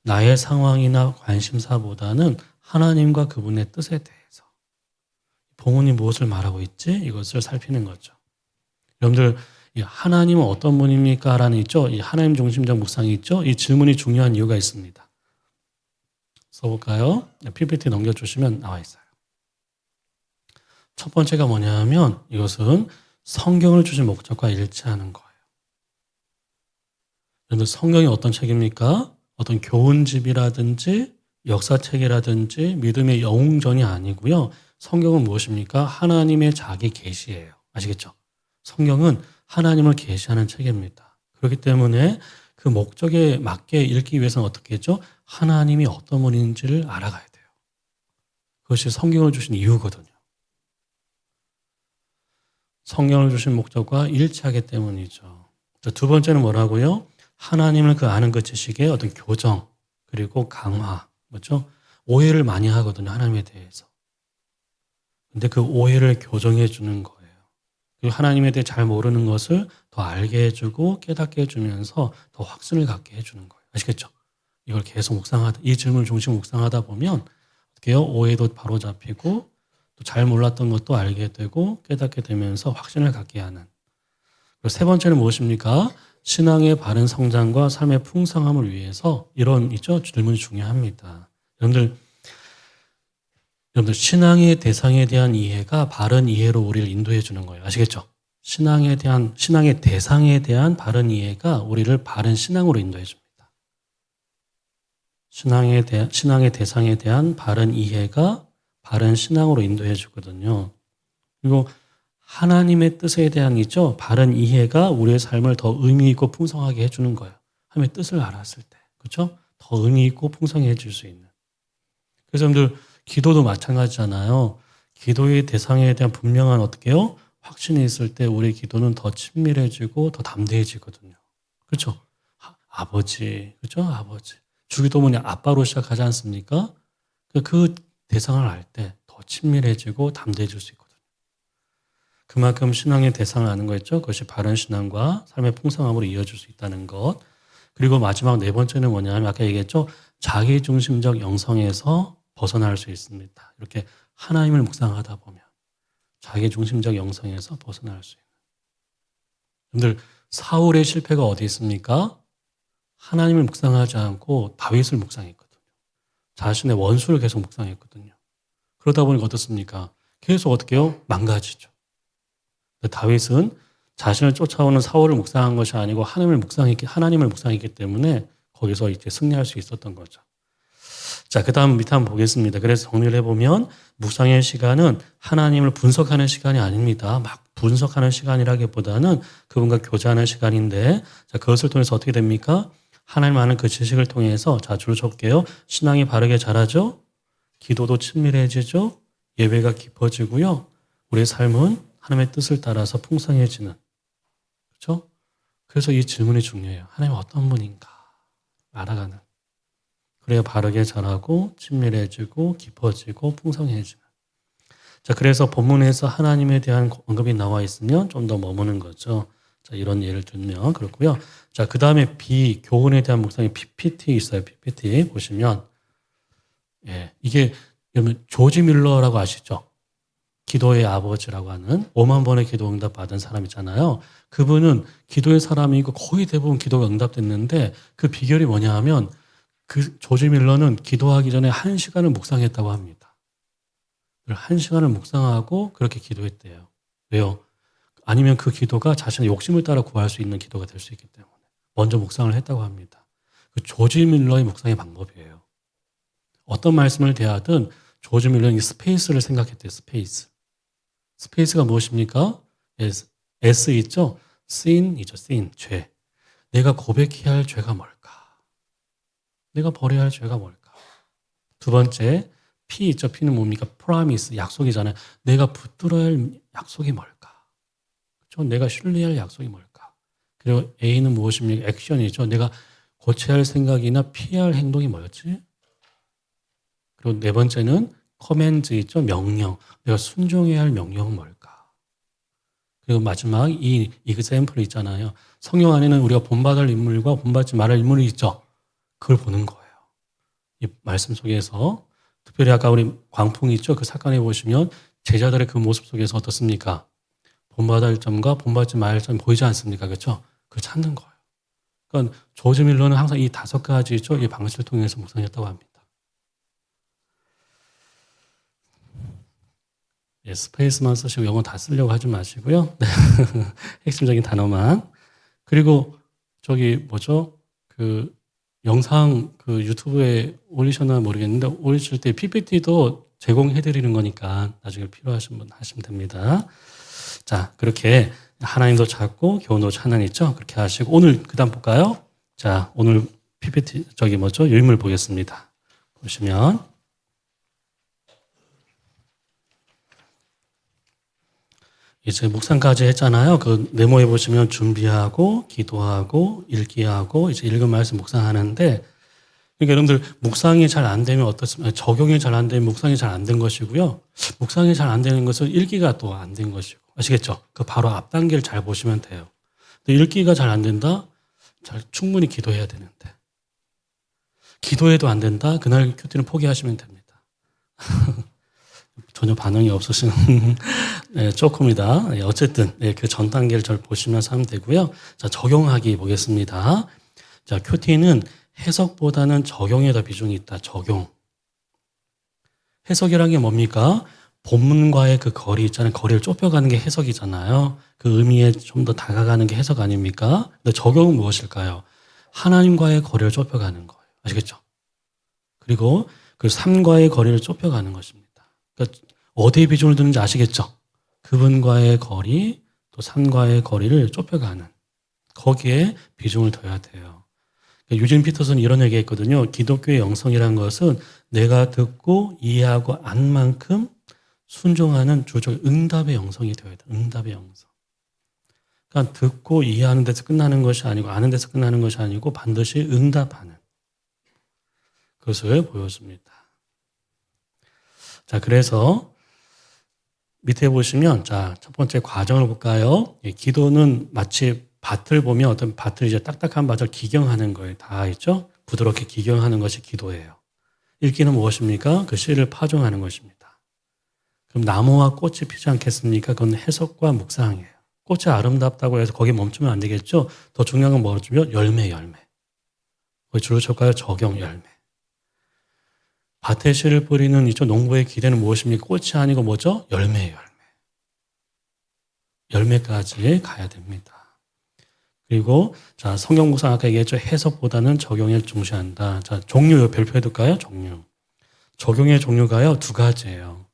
나의 상황이나 관심사보다는 하나님과 그분의 뜻에 대해서 본문이 무엇을 말하고 있지? 이것을 살피는 거죠. 여러분들 이 하나님은 어떤 분입니까? 라는 있죠. 이 하나님 중심적 묵상이 있죠. 이 질문이 중요한 이유가 있습니다. 써볼까요? PPT 넘겨주시면 나와 있어요. 첫 번째가 뭐냐 하면 이것은 성경을 주신 목적과 일치하는 거예요. 여러분들 성경이 어떤 책입니까? 어떤 교훈집이라든지 역사책이라든지 믿음의 영웅전이 아니고요. 성경은 무엇입니까? 하나님의 자기 계시예요. 아시겠죠? 성경은 하나님을 계시하는 책입니다. 그렇기 때문에 그 목적에 맞게 읽기 위해서는 어떻게 했죠? 하나님이 어떤 분인지를 알아가야 돼요. 그것이 성경을 주신 이유거든요. 성경을 주신 목적과 일치하기 때문이죠. 두 번째는 뭐라고요? 하나님을 아는 그 지식의 어떤 교정, 그리고 강화, 뭐죠? 오해를 많이 하거든요, 하나님에 대해서. 근데 그 오해를 교정해 주는 거예요. 그리고 하나님에 대해 잘 모르는 것을 더 알게 해주고 깨닫게 해주면서 더 확신을 갖게 해주는 거예요. 아시겠죠? 이걸 계속 이 질문을 중심 묵상하다 보면 어떻게 해요? 오해도 바로 잡히고 또 잘 몰랐던 것도 알게 되고 깨닫게 되면서 확신을 갖게 하는. 그리고 세 번째는 무엇입니까? 신앙의 바른 성장과 삶의 풍성함을 위해서 이런 질문이 중요합니다. 여러분들 신앙의 대상에 대한 이해가 바른 이해로 우리를 인도해 주는 거예요. 아시겠죠? 신앙의 대상에 대한 바른 이해가 우리를 바른 신앙으로 인도해 줍니다. 신앙의 대상에 대한 바른 이해가 바른 신앙으로 인도해 주거든요. 그리고 하나님의 뜻에 대한 바른 이해가 우리의 삶을 더 의미 있고 풍성하게 해주는 거예요. 하나님의 뜻을 알았을 때, 그렇죠? 더 의미 있고 풍성해질 수 있는. 그래서 여러분들 기도도 마찬가지잖아요. 기도의 대상에 대한 분명한 확신이 있을 때 우리 기도는 더 친밀해지고 더 담대해지거든요. 그렇죠? 아버지, 그렇죠? 아버지. 주기도문이 아빠로 시작하지 않습니까? 그 대상을 알 때 더 친밀해지고 담대해질 수 있거든요. 그만큼 신앙의 대상을 아는 거였죠. 그것이 바른 신앙과 삶의 풍성함으로 이어질 수 있다는 것. 그리고 마지막 네 번째는 뭐냐면 아까 얘기했죠. 자기중심적 영성에서 벗어날 수 있습니다. 이렇게 하나님을 묵상하다 보면 자기중심적 영성에서 벗어날 수 있는. 여러분들 사울의 실패가 어디 있습니까? 하나님을 묵상하지 않고 다윗을 묵상했거든요. 자신의 원수를 계속 묵상했거든요. 그러다 보니까 어떻습니까? 계속 어떻게 해요? 망가지죠. 다윗은 자신을 쫓아오는 사울을 묵상한 것이 아니고 하나님을 묵상했기 때문에 거기서 이제 승리할 수 있었던 거죠. 자, 그 다음 밑에 한번 보겠습니다. 그래서 정리를 해보면 묵상의 시간은 하나님을 분석하는 시간이 아닙니다. 막 분석하는 시간이라기보다는 그분과 교제하는 시간인데, 자, 그것을 통해서 어떻게 됩니까? 하나님 아는 그 지식을 통해서, 자, 줄을 쳐볼게요. 신앙이 바르게 자라죠? 기도도 친밀해지죠? 예배가 깊어지고요. 우리의 삶은 하나님의 뜻을 따라서 풍성해지는. 그렇죠? 그래서 이 질문이 중요해요. 하나님 어떤 분인가? 알아가는. 그래야 바르게 자라고 친밀해지고 깊어지고 풍성해지는. 자, 그래서 본문에서 하나님에 대한 언급이 나와 있으면 좀 더 머무는 거죠. 자, 이런 예를 들면 그렇고요. 자, 그 다음에 교훈에 대한 묵상이 PPT 있어요. PPT 보시면 예, 이게 여러분 조지 밀러라고 아시죠? 기도의 아버지라고 하는 5만 번의 기도 응답 받은 사람 있잖아요. 그분은 기도의 사람이고 거의 대부분 기도가 응답됐는데 그 비결이 뭐냐 하면 그 조지 밀러는 기도하기 전에 1시간을 묵상했다고 합니다. 1시간을 묵상하고 그렇게 기도했대요. 왜요? 아니면 그 기도가 자신의 욕심을 따라 구할 수 있는 기도가 될 수 있기 때문에 먼저 묵상을 했다고 합니다. 그 조지 밀러의 묵상의 방법이에요. 어떤 말씀을 대하든 조지 밀러는 이 스페이스를 생각했대요. 스페이스. 스페이스가 무엇입니까? S 있죠? sin이죠. sin, 죄. 내가 고백해야 할 죄가 뭘까? 내가 버려야 할 죄가 뭘까? 두 번째, P 있죠? P는 뭡니까? promise, 약속이잖아요. 내가 붙들어야 할 약속이 뭘까? 그렇죠? 내가 신뢰할 약속이 뭘까? 그리고 A는 무엇입니까? 액션이죠. 내가 고쳐야 할 생각이나 피해야 할 행동이 뭐였지? 그리고 네 번째는 커맨드 있죠? 명령. 내가 순종해야 할 명령은 뭘까? 그리고 마지막 이 example 있잖아요. 성경 안에는 우리가 본받을 인물과 본받지 말할 인물이 있죠. 그걸 보는 거예요. 이 말씀 속에서 특별히 아까 우리 광풍이 있죠. 그 사건에 보시면 제자들의 그 모습 속에서 어떻습니까? 본받을 점과 본받지 말할 점이 보이지 않습니까? 그렇죠? 그걸 찾는 거예요. 그러니까 조지 밀러는 항상 이 5가지 있죠. 이 방식을 통해서 묵상했다고 합니다. 예, 스페이스만 쓰시고 영어 다 쓰려고 하지 마시고요. 핵심적인 단어만. 그리고 저기 뭐죠? 그 영상 그 유튜브에 올리셨나 모르겠는데 올리실 때 PPT도 제공해 드리는 거니까 나중에 필요하신 분 하시면 됩니다. 자, 그렇게 하나님도 찾고 교훈도 찾는 있죠? 그렇게 하시고 오늘 그다음 볼까요? 자, 오늘 PPT 저기 뭐죠? 유인물 보겠습니다. 보시면 이제 묵상까지 했잖아요. 그 네모에 보시면 준비하고 기도하고 읽기하고 이제 읽은 말씀 묵상하는데 그러니까 여러분들 묵상이 잘 안 되면 어떻습니까? 적용이 잘 안 되면 묵상이 잘 안 된 것이고요. 묵상이 잘 안 되는 것은 읽기가 또 안 된 것이고 아시겠죠? 그 바로 앞 단계를 잘 보시면 돼요. 근데 읽기가 잘 안 된다? 잘 충분히 기도해야 되는데 기도해도 안 된다? 그날 큐티는 포기하시면 됩니다. 전혀 반응이 없으시는 네, 조금이다. 네, 어쨌든 네, 그 전 단계를 잘 보시면서 하면 되고요. 자, 적용하기 보겠습니다. 자, 큐티는 해석보다는 적용에 더 비중이 있다. 적용. 해석이란 게 뭡니까? 본문과의 그 거리 있잖아요. 거리를 좁혀가는 게 해석이잖아요. 그 의미에 좀 더 다가가는 게 해석 아닙니까? 근데 적용은 무엇일까요? 하나님과의 거리를 좁혀가는 거예요. 아시겠죠? 그리고 그 삶과의 거리를 좁혀가는 것입니다. 그러니까 어디에 비중을 두는지 아시겠죠? 그분과의 거리, 또 삶과의 거리를 좁혀가는 거기에 비중을 둬야 돼요. 그러니까 유진 피터슨이 이런 얘기했거든요. 기독교의 영성이라는 것은 내가 듣고 이해하고 안 만큼 순종하는 주적 응답의 영성이 되어야 돼. 응답의 영성. 그러니까 듣고 이해하는 데서 끝나는 것이 아니고 아는 데서 끝나는 것이 아니고 반드시 응답하는 그것을 보여줍니다. 자, 그래서 밑에 보시면 자, 첫 번째 과정을 볼까요? 예, 기도는 마치 밭을 보면 어떤 밭을 이제 딱딱한 밭을 기경하는 거예요. 다 있죠? 부드럽게 기경하는 것이 기도예요. 읽기는 무엇입니까? 그 씨를 파종하는 것입니다. 그럼 나무와 꽃이 피지 않겠습니까? 그건 해석과 묵상이에요. 꽃이 아름답다고 해서 거기에 멈추면 안 되겠죠? 더 중요한 건 뭐죠? 열매. 거기 줄을 쳤까요? 적용, 열매. 밭에 씨를 뿌리는 이쪽 농부의 기대는 무엇입니까? 꽃이 아니고 뭐죠? 열매예요, 열매. 열매까지 가야 됩니다. 그리고 자, 성경 묵상 아까 얘기했죠. 해석보다는 적용에 중시한다. 자, 종류 별표해 둘까요? 종류. 적용의 종류가요, 2가지예요.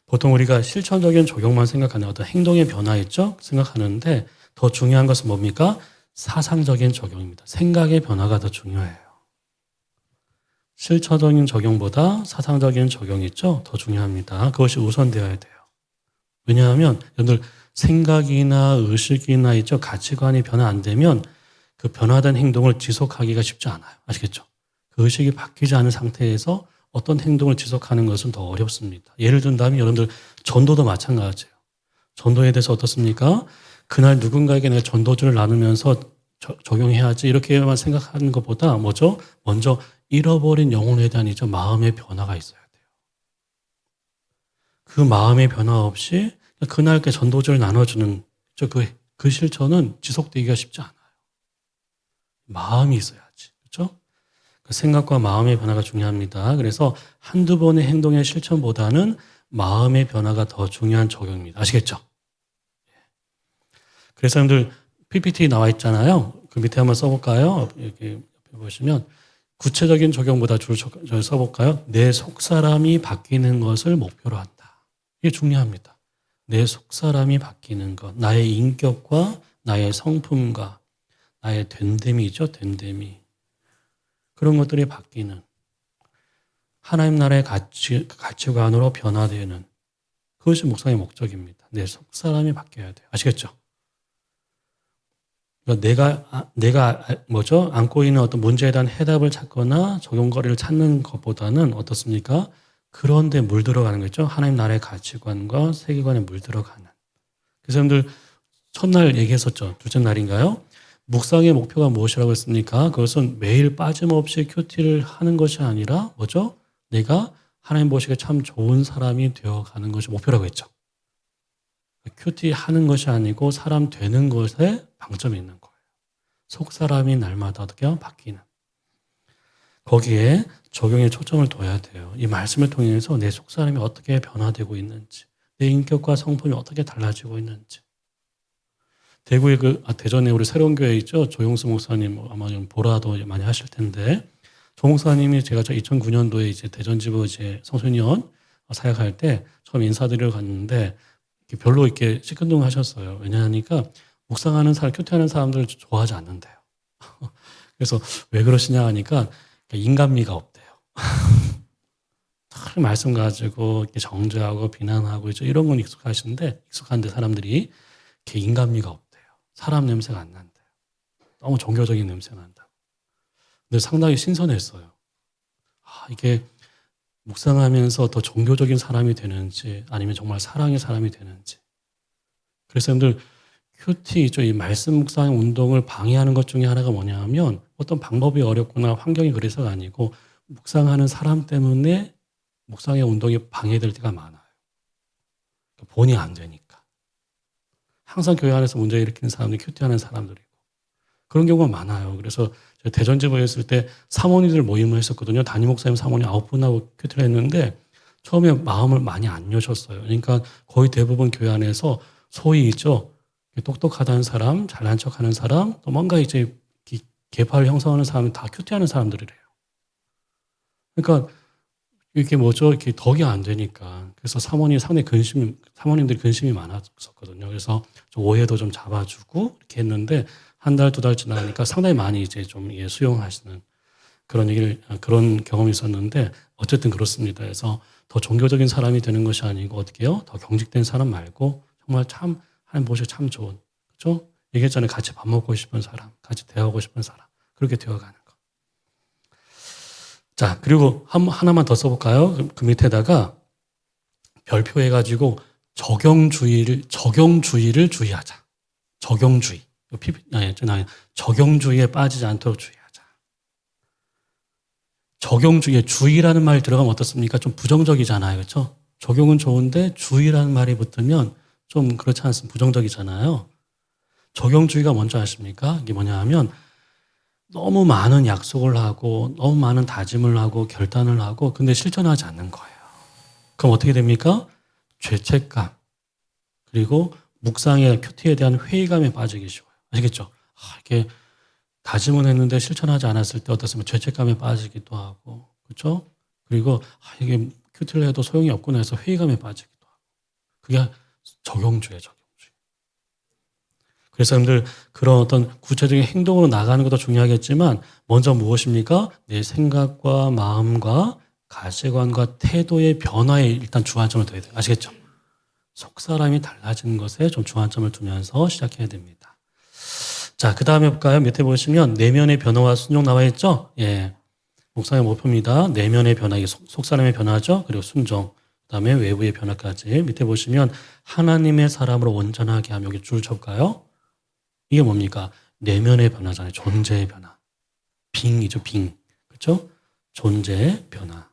보통 우리가 실천적인 적용만 생각하는 어떤 행동의 변화 있죠? 생각하는데 더 중요한 것은 뭡니까? 사상적인 적용입니다. 생각의 변화가 더 중요해요. 실천적인 적용보다 사상적인 적용이 있죠? 더 중요합니다. 그것이 우선되어야 돼요. 왜냐하면 여러분들 생각이나 의식이나 있죠? 가치관이 변화 안 되면 그 변화된 행동을 지속하기가 쉽지 않아요. 아시겠죠? 그 의식이 바뀌지 않은 상태에서 어떤 행동을 지속하는 것은 더 어렵습니다. 예를 든다면 여러분들 전도도 마찬가지예요. 전도에 대해서 어떻습니까? 그날 누군가에게 내가 전도주를 나누면서 적용해야지 이렇게만 생각하는 것보다 뭐죠? 먼저 잃어버린 영혼에 대한 이제 마음의 변화가 있어야 돼요. 그 마음의 변화 없이 그날 그 전도주를 나눠주는 그 실천은 지속되기가 쉽지 않아요. 마음이 있어야지. 그렇죠? 그 생각과 마음의 변화가 중요합니다. 그래서 한두 번의 행동의 실천보다는 마음의 변화가 더 중요한 적용입니다. 아시겠죠? 그래서 여러분들 PPT 나와 있잖아요. 그 밑에 한번 써볼까요? 이렇게 보시면 구체적인 적용보다 줄을 써볼까요? 내 속사람이 바뀌는 것을 목표로 한다. 이게 중요합니다. 내 속사람이 바뀌는 것, 나의 인격과 나의 성품과 나의 됨됨이죠, 됨됨이. 그런 것들이 바뀌는 하나님 나라의 가치관으로 변화되는 그것이 묵상의 목적입니다. 내 속사람이 바뀌어야 돼요. 아시겠죠? 그러니까 내가 안고 있는 어떤 문제에 대한 해답을 찾거나 적용거리를 찾는 것보다는 어떻습니까? 그런 데 물들어가는 거죠. 하나님 나라의 가치관과 세계관에 물들어가는. 그래서 여러분들 첫날 얘기했었죠. 둘째 날인가요? 묵상의 목표가 무엇이라고 했습니까? 그것은 매일 빠짐없이 큐티를 하는 것이 아니라 뭐죠? 내가 하나님 보시기에 참 좋은 사람이 되어가는 것이 목표라고 했죠. 큐티 하는 것이 아니고 사람 되는 것에 방점이 있는 거예요. 속 사람이 날마다 어떻게 바뀌는. 거기에 적용에 초점을 둬야 돼요. 이 말씀을 통해서 내 속 사람이 어떻게 변화되고 있는지, 내 인격과 성품이 어떻게 달라지고 있는지. 대구에 대전에 우리 새로운 교회 있죠. 조용수 목사님 아마 좀 보라도 많이 하실 텐데, 조 목사님이 제가 2009년도에 이제 대전지부 이제 청소년 사역할 때 처음 인사드리러 갔는데 별로 이렇게 시큰둥하셨어요. 왜냐하니까 묵상하는 사람, 큐티하는 사람들을 좋아하지 않는데요. 그래서 왜 그러시냐 하니까 인간미가 없대요. 늘 말씀 가지고 이렇게 정죄하고 비난하고 이런 건 익숙한데 사람들이 이렇게 인간미가 없대요. 사람 냄새가 안 난대요. 너무 종교적인 냄새가 난다고. 근데 상당히 신선했어요. 이게 묵상하면서 더 종교적인 사람이 되는지 아니면 정말 사랑의 사람이 되는지. 그래서 여러분들 큐티 있죠. 이 말씀 묵상 운동을 방해하는 것 중에 하나가 뭐냐 하면 어떤 방법이 어렵거나 환경이 그래서가 아니고 묵상하는 사람 때문에 묵상의 운동이 방해될 때가 많아요. 본이 안 되니까. 항상 교회 안에서 문제 일으키는 사람들이 큐티하는 사람들이고 그런 경우가 많아요. 그래서 제가 대전지부에 있을 때 사모님들 모임을 했었거든요. 담임 목사님 사모님 9분하고 큐티를 했는데 처음에 마음을 많이 안 여셨어요. 그러니까 거의 대부분 교회 안에서 소위 있죠. 똑똑하다는 사람, 잘난 척하는 사람, 또 뭔가 이제 계파를 형성하는 사람은 다 큐티하는 사람들이래요. 그러니까 이게 이렇게 덕이 안 되니까. 그래서 사모님들이 근심이 많았었거든요. 그래서 좀 오해도 좀 잡아주고 이렇게 했는데 한 달, 두 달 지나니까 상당히 많이 이제 좀 수용하시는 그런 경험이 있었는데 어쨌든 그렇습니다. 그래서 더 종교적인 사람이 되는 것이 아니고 어떻게 해요? 더 경직된 사람 말고 정말 참 하나님 보시기 참 좋은, 그렇죠? 얘기했잖아요. 같이 밥 먹고 싶은 사람, 같이 대화하고 싶은 사람. 그렇게 되어가는 거. 자, 그리고 하나만 더 써볼까요? 그 밑에다가 별표해가지고 적용주의를 주의하자. 적용주의. 적용주의에 빠지지 않도록 주의하자. 적용주의에 주의라는 말이 들어가면 어떻습니까? 좀 부정적이잖아요. 그렇죠? 적용은 좋은데 주의라는 말이 붙으면 좀 그렇지 않습니까? 부정적이잖아요. 적용주의가 뭔지 아십니까? 이게 뭐냐 하면 너무 많은 약속을 하고 너무 많은 다짐을 하고 결단을 하고 근데 실천하지 않는 거예요. 그럼 어떻게 됩니까? 죄책감 그리고 묵상의 큐티에 대한 회의감에 빠지기 쉬워요. 아시겠죠? 이게 다짐은 했는데 실천하지 않았을 때 어떻습니까? 죄책감에 빠지기도 하고 그렇죠? 그리고 이게 큐티를 해도 소용이 없구나 해서 회의감에 빠지기도 하고 그게 적용주의예요. 적용주의. 그래서 여러분들 그런 어떤 구체적인 행동으로 나가는 것도 중요하겠지만 먼저 무엇입니까? 내 생각과 마음과 가치관과 태도의 변화에 일단 주안점을 둬야 돼요. 아시겠죠? 속사람이 달라지는 것에 좀 주안점을 두면서 시작해야 됩니다. 자, 그 다음에 볼까요? 밑에 보시면 내면의 변화와 순종 나와 있죠? 예. 목상의 목표입니다. 내면의 변화, 속사람의 변화죠? 그리고 순종. 그 다음에 외부의 변화까지. 밑에 보시면 하나님의 사람으로 온전하게 하며 여기 줄 쳐볼까요? 이게 뭡니까? 내면의 변화잖아요. 존재의 변화. 빙이죠, 빙. 그렇죠? 존재의 변화.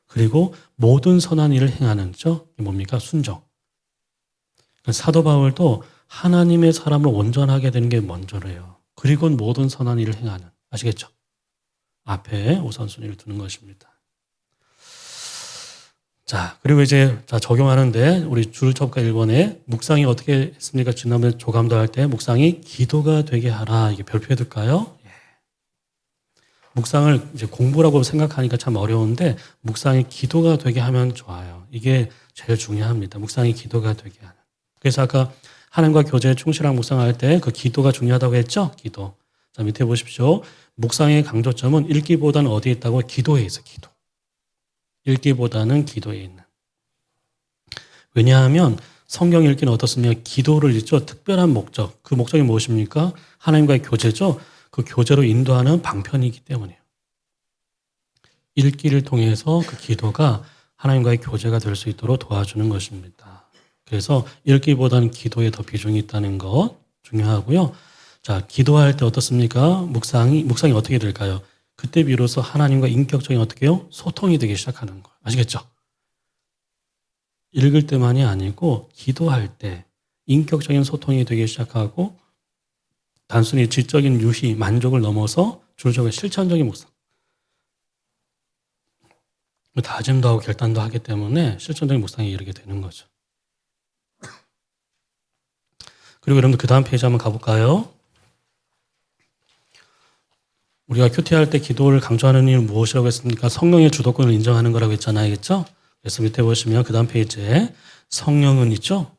그리고 모든 선한 일을 행하는 죠. 이게 뭡니까? 순종. 사도 바울도 하나님의 사람을 온전하게 되는 게 먼저래요. 그리고 모든 선한 일을 행하는. 아시겠죠? 앞에 우선순위를 두는 것입니다. 자, 그리고 이제 적용하는데 우리 줄첩과 1번에 묵상이 어떻게 했습니까? 지난번에 조감도 할 때 묵상이 기도가 되게 하라. 이게 별표해 둘까요? 예. 묵상을 이제 공부라고 생각하니까 참 어려운데 묵상이 기도가 되게 하면 좋아요. 이게 제일 중요합니다. 묵상이 기도가 되게 하는. 그래서 아까 하나님과 교제에 충실한 묵상할 때 그 기도가 중요하다고 했죠? 기도. 자, 밑에 보십시오. 묵상의 강조점은 읽기보다는 어디에 있다고? 기도에 있어, 기도. 읽기보다는 기도에 있는. 왜냐하면 성경 읽기는 어떻습니까? 기도를 읽죠. 특별한 목적. 그 목적이 무엇입니까? 하나님과의 교제죠. 그 교제로 인도하는 방편이기 때문이에요. 읽기를 통해서 그 기도가 하나님과의 교제가 될 수 있도록 도와주는 것입니다. 그래서 읽기보다는 기도에 더 비중이 있다는 것 중요하고요. 자, 기도할 때 어떻습니까? 묵상이 어떻게 될까요? 그때 비로소 하나님과 인격적인 어떻게 해요? 소통이 되기 시작하는 거예요. 아시겠죠? 읽을 때만이 아니고 기도할 때 인격적인 소통이 되기 시작하고 단순히 질적인 유희, 만족을 넘어서 주적인 실천적인 묵상. 다짐도 하고 결단도 하기 때문에 실천적인 묵상에 이르게 되는 거죠. 그리고 여러분들 그 다음 페이지 한번 가볼까요? 우리가 큐티할 때 기도를 강조하는 이유는 무엇이라고 했습니까? 성령의 주도권을 인정하는 거라고 했잖아요. 알겠죠? 그래서 밑에 보시면 그 다음 페이지에 성령은 있죠?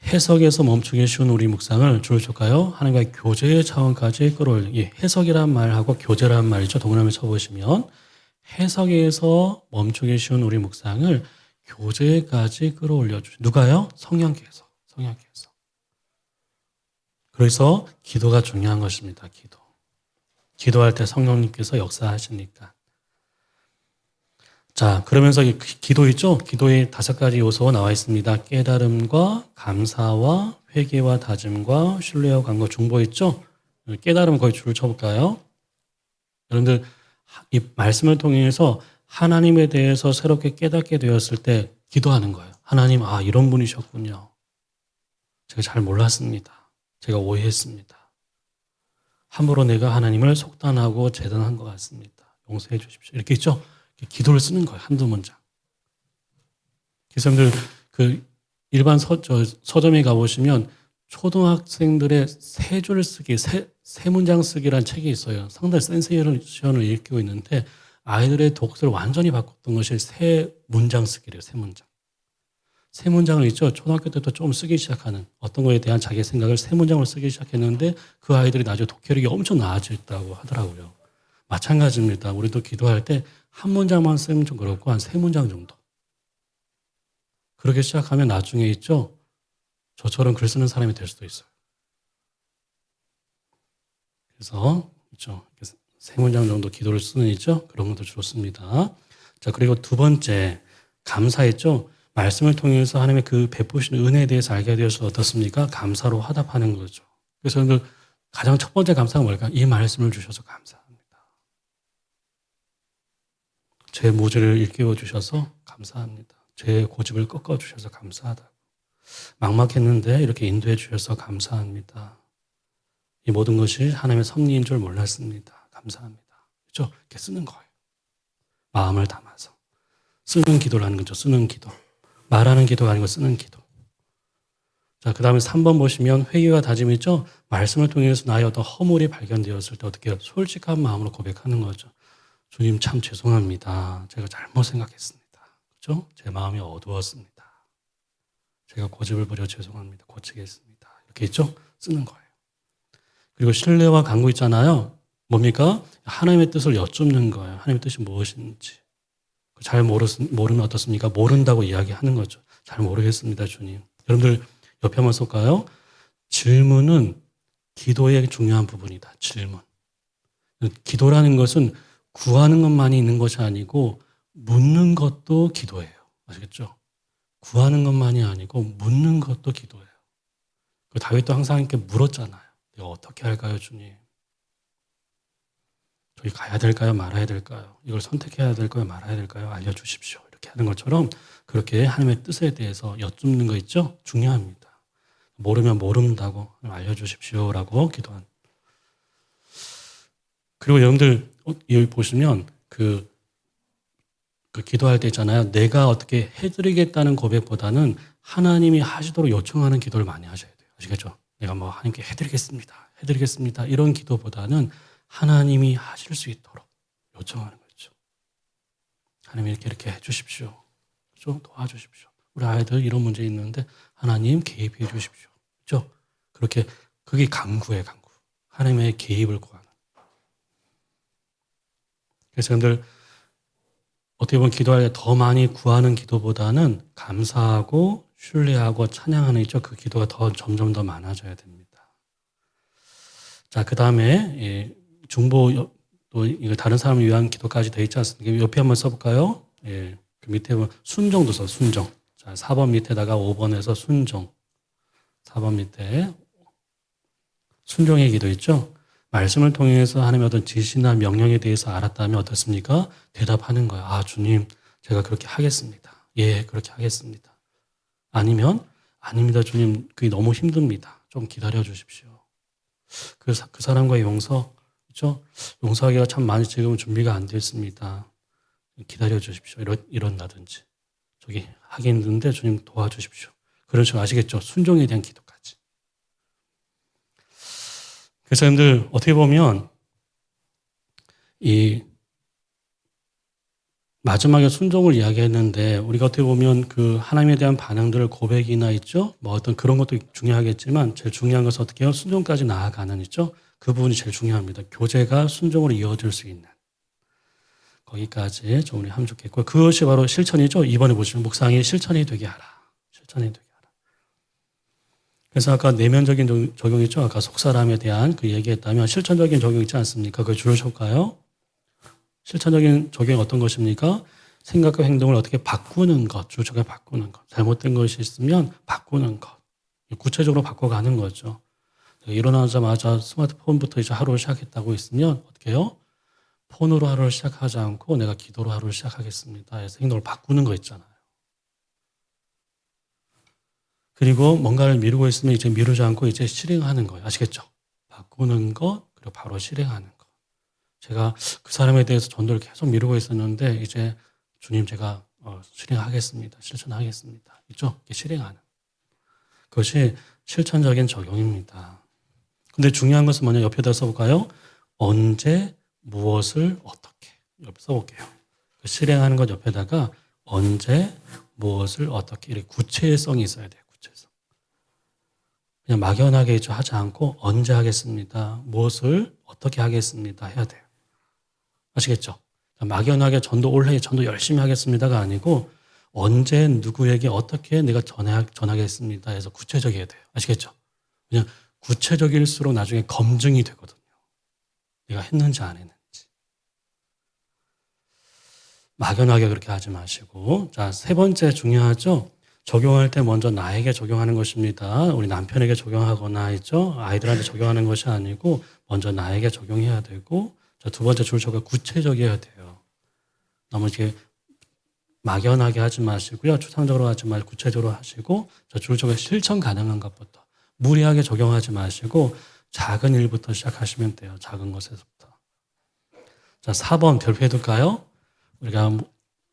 해석에서 멈추기 쉬운 우리 묵상을 줄을 줄까요? 하나님과의 교제의 차원까지 끌어올려. 예, 해석이란 말하고 교제란 말이죠. 동그라미 쳐보시면 해석에서 멈추기 쉬운 우리 묵상을 교제까지 끌어올려 주죠. 누가요? 성령께서. 그래서 기도가 중요한 것입니다. 기도할 때 성령님께서 역사하시니까. 자, 그러면서 기도 있죠? 기도의 5가지 요소가 나와 있습니다. 깨달음과 감사와 회개와 다짐과 신뢰와 간구 중보 있죠? 깨달음 거의 줄을 쳐볼까요? 여러분들 이 말씀을 통해서 하나님에 대해서 새롭게 깨닫게 되었을 때 기도하는 거예요. 하나님, 이런 분이셨군요. 제가 잘 몰랐습니다. 제가 오해했습니다. 함부로 내가 하나님을 속단하고 재단한 것 같습니다. 용서해 주십시오. 이렇게 있죠? 기도를 쓰는 거예요. 한두 문장. 기성들 그 일반 서점에 가보시면 초등학생들의 세 줄 쓰기, 세 문장 쓰기란 책이 있어요. 상당히 센세이션을 일으키고 있는데 아이들의 독서를 완전히 바꿨던 것이 세 문장 쓰기래요. 세 문장. 세 문장을 있죠. 초등학교 때부터 좀 쓰기 시작하는 어떤 거에 대한 자기 생각을 세 문장으로 쓰기 시작했는데 그 아이들이 나중에 독해력이 엄청 나아졌다고 하더라고요. 마찬가지입니다. 우리도 기도할 때 한 문장만 쓰면 좀 그렇고 한 세 문장 정도. 그렇게 시작하면 나중에 있죠. 저처럼 글 쓰는 사람이 될 수도 있어요. 그래서 있죠. 세 문장 정도 기도를 쓰는 있죠. 그런 것도 좋습니다. 자, 그리고 두 번째 감사했죠. 말씀을 통해서 하나님의 그 베푸시는 은혜에 대해서 알게 되어서 어떻습니까? 감사로 화답하는 거죠. 그래서 여러분들 가장 첫 번째 감사가 뭘까? 이 말씀을 주셔서 감사합니다. 제 모질을 일깨워 주셔서 감사합니다. 제 고집을 꺾어 주셔서 감사하다고. 막막했는데 이렇게 인도해 주셔서 감사합니다. 이 모든 것이 하나님의 섭리인 줄 몰랐습니다. 감사합니다. 그렇죠? 이렇게 쓰는 거예요. 마음을 담아서. 쓰는 기도를 하는 거죠. 쓰는 기도. 말하는 기도가 아니고 쓰는 기도. 자, 그 다음에 3번 보시면 회개와 다짐이죠. 말씀을 통해서 나의 어떤 허물이 발견되었을 때 어떻게 솔직한 마음으로 고백하는 거죠. 주님 참 죄송합니다. 제가 잘못 생각했습니다. 그렇죠? 제 마음이 어두웠습니다. 제가 고집을 부려 죄송합니다. 고치겠습니다. 이렇게 있죠? 쓰는 거예요. 그리고 신뢰와 간구 있잖아요. 뭡니까? 하나님의 뜻을 여쭙는 거예요. 하나님의 뜻이 무엇인지. 잘 모르면 어떻습니까? 모른다고 이야기하는 거죠. 잘 모르겠습니다, 주님. 여러분들 옆에 한번 쏠까요? 질문은 기도의 중요한 부분이다. 질문. 기도라는 것은 구하는 것만이 있는 것이 아니고 묻는 것도 기도예요. 아시겠죠? 구하는 것만이 아니고 묻는 것도 기도예요. 다윗도 항상 이렇게 물었잖아요. 내가 어떻게 할까요, 주님? 저기 가야 될까요? 말아야 될까요? 이걸 선택해야 될까요? 말아야 될까요? 알려주십시오. 이렇게 하는 것처럼 그렇게 하나님의 뜻에 대해서 여쭙는 거 있죠? 중요합니다. 모르면 모른다고 알려주십시오라고 기도한. 그리고 여러분들 여기 보시면 그 기도할 때 있잖아요. 내가 어떻게 해드리겠다는 고백보다는 하나님이 하시도록 요청하는 기도를 많이 하셔야 돼요. 아시겠죠? 내가 하나님께 해드리겠습니다. 이런 기도보다는 하나님이 하실 수 있도록 요청하는 거죠. 하나님 이렇게 해주십시오. 좀 도와주십시오. 우리 아이들 이런 문제 있는데 하나님 개입해 주십시오. 그렇죠? 그렇게 그게 간구예요, 간구. 하나님의 개입을 구하는. 그래서 여러분들 어떻게 보면 기도할 때 더 많이 구하는 기도보다는 감사하고 신뢰하고 찬양하는 있죠. 그 기도가 점점 더 많아져야 됩니다. 자, 그 다음에 중보 또 이거 다른 사람을 위한 기도까지 되어 있지 않습니까? 옆에 한번 써볼까요? 예, 그 밑에 보면 순종도 써, 순종. 자, 4번 밑에다가 5번에서 순종. 4번 밑에 순종의 기도 있죠? 말씀을 통해서 하나님의 어떤 지시나 명령에 대해서 알았다면 어떻습니까? 대답하는 거예요. 아, 주님, 제가 그렇게 하겠습니다. 예, 그렇게 하겠습니다. 아니면, 아닙니다, 주님, 그게 너무 힘듭니다. 좀 기다려 주십시오. 그 사람과의 용서, 그렇죠? 용서하기가 참 많이 지금 준비가 안 됐습니다. 기다려 주십시오. 이런다든지. 저기 하기 힘든데 주님 도와주십시오. 그런 식으로 아시겠죠? 순종에 대한 기도까지. 그래서 여러분들 어떻게 보면 이 마지막에 순종을 이야기했는데 우리가 어떻게 보면 그 하나님에 대한 반응들을 고백이나 있죠? 뭐 어떤 그런 것도 중요하겠지만 제일 중요한 것은 어떻게 해요? 순종까지 나아가는 있죠? 그 부분이 제일 중요합니다. 교제가 순종으로 이어질 수 있는. 거기까지 좀 우리 하면 좋겠고 그것이 바로 실천이죠. 이번에 보시면 묵상이 실천이 되게 하라. 실천이 되게 하라. 그래서 아까 내면적인 적용 있죠. 아까 속사람에 대한 그 얘기했다면 실천적인 적용 있지 않습니까? 그걸 줄여줄까요? 실천적인 적용이 어떤 것입니까? 생각과 행동을 어떻게 바꾸는 것, 주적에 바꾸는 것. 잘못된 것이 있으면 바꾸는 것. 구체적으로 바꿔가는 거죠. 일어나자마자 스마트폰부터 이제 하루를 시작했다고 있으면 어떻게 해요? 폰으로 하루를 시작하지 않고 내가 기도로 하루를 시작하겠습니다. 해서 행동을 바꾸는 거 있잖아요. 그리고 뭔가를 미루고 있으면 이제 미루지 않고 이제 실행하는 거예요. 아시겠죠? 바꾸는 것, 그리고 바로 실행하는 것. 제가 그 사람에 대해서 전도를 계속 미루고 있었는데 이제 주님 제가 실행하겠습니다. 실천하겠습니다. 있죠? 실행하는. 그것이 실천적인 적용입니다. 근데 중요한 것은 뭐냐? 옆에다 써볼까요? 언제, 무엇을, 어떻게. 옆에 써볼게요. 실행하는 것 옆에다가 언제, 무엇을, 어떻게. 이렇게 구체성이 있어야 돼요. 구체성. 그냥 막연하게 하지 않고 언제 하겠습니다. 무엇을, 어떻게 하겠습니다. 해야 돼요. 아시겠죠? 막연하게 올해 전도 열심히 하겠습니다가 아니고 언제 누구에게 어떻게 내가 전하겠습니다 해서 구체적이어야 돼요. 아시겠죠? 그냥 구체적일수록 나중에 검증이 되거든요. 내가 했는지 안 했는지. 막연하게 그렇게 하지 마시고. 자, 세 번째 중요하죠? 적용할 때 먼저 나에게 적용하는 것입니다. 우리 남편에게 적용하거나 있죠? 아이들한테 적용하는 것이 아니고 먼저 나에게 적용해야 되고 자, 두 번째 줄초가 구체적이어야 돼요. 너무 이렇게 막연하게 하지 마시고요. 추상적으로 하지 말고 구체적으로 하시고 저 줄초가 실천 가능한 것부터 무리하게 적용하지 마시고 작은 일부터 시작하시면 돼요. 작은 것에서부터. 자, 4번 별표해 둘까요? 우리가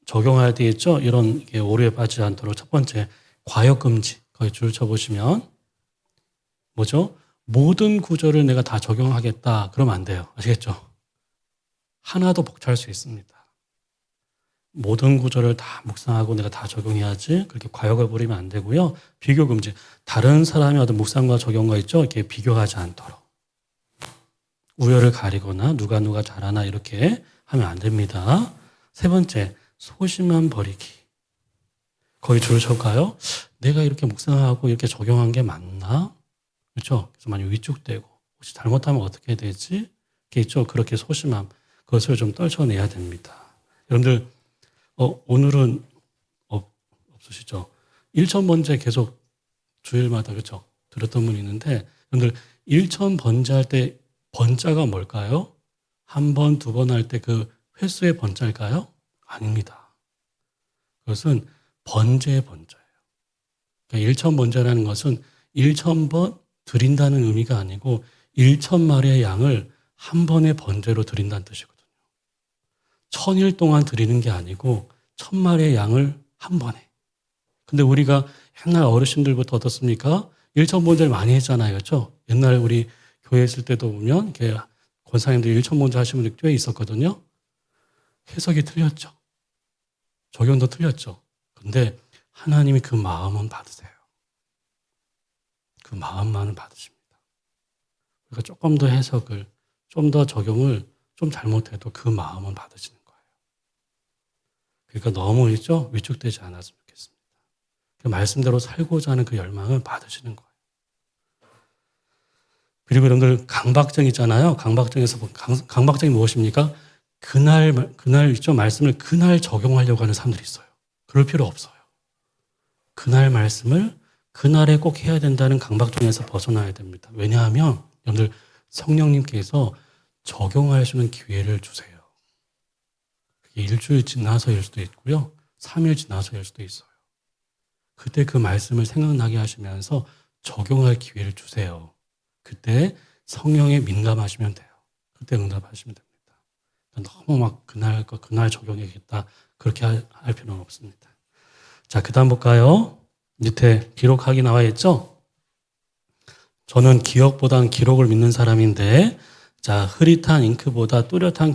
적용할 때 있죠? 이런 오류에 빠지지 않도록 첫 번째 과역금지. 거기 줄 쳐보시면 뭐죠? 모든 구절을 내가 다 적용하겠다. 그러면 안 돼요. 아시겠죠? 하나도 벅찰 수 있습니다. 모든 구절을 다 묵상하고 내가 다 적용해야지 그렇게 과역을 부리면 안 되고요. 비교 금지. 다른 사람의 어떤 묵상과 적용과 있죠? 이렇게 비교하지 않도록. 우열을 가리거나 누가 잘하나 이렇게 하면 안 됩니다. 세 번째, 소심한 버리기. 거기 줄을 쳐볼까요? 내가 이렇게 묵상하고 이렇게 적용한 게 맞나? 그렇죠? 그래서 많이 위축되고 혹시 잘못하면 어떻게 되지? 이렇게 있죠? 그렇게 소심함. 그것을 좀 떨쳐내야 됩니다. 여러분들 오늘은 없으시죠? 1,000번째 계속 주일마다 그렇죠? 들었던 분이 있는데 여러분들 1,000번째 할 때 번자가 뭘까요? 한 번, 두 번 할 때 그 횟수의 번자일까요? 아닙니다. 그것은 번제의 번자예요. 그러니까 1,000번제라는 것은 1,000번 드린다는 의미가 아니고 1,000마리의 양을 한 번의 번제로 드린다는 뜻이거든요. 1,000일 동안 드리는 게 아니고 1,000마리의 양을 한 번에. 근데 우리가 옛날 어르신들부터 어떻습니까? 1,000번제를 많이 했잖아요. 그렇죠? 옛날 우리 교회 있을 때도 보면 이렇게 권사님들이 일천문제 하시는 분들이 꽤 있었거든요. 해석이 틀렸죠. 적용도 틀렸죠. 근데 하나님이 그 마음은 받으세요. 그 마음만은 받으십니다. 그러니까 조금 더 해석을, 좀 더 적용을 좀 잘못해도 그 마음은 받으시는 거예요. 그러니까 너무 위축되지 않았으면 좋겠습니다. 그 말씀대로 살고자 하는 그 열망을 받으시는 거예요. 그리고 여러분들 강박증 있잖아요. 강박증에서 강박증이 무엇입니까? 그날 말씀을 그날 적용하려고 하는 사람들이 있어요. 그럴 필요 없어요. 그날 말씀을 그날에 꼭 해야 된다는 강박증에서 벗어나야 됩니다. 왜냐하면 여러분들 성령님께서 적용할 수 있는 기회를 주세요. 그게 일주일 지나서일 수도 있고요. 3일 지나서일 수도 있어요. 그때 그 말씀을 생각나게 하시면서 적용할 기회를 주세요. 그때 성령에 민감하시면 돼요. 그때 응답하시면 됩니다. 너무 막 그날 적용해야겠다. 그렇게 할 필요는 없습니다. 자, 그 다음 볼까요? 밑에 기록하기 나와 있죠? 저는 기억보단 기록을 믿는 사람인데, 자, 흐릿한 잉크보다 뚜렷한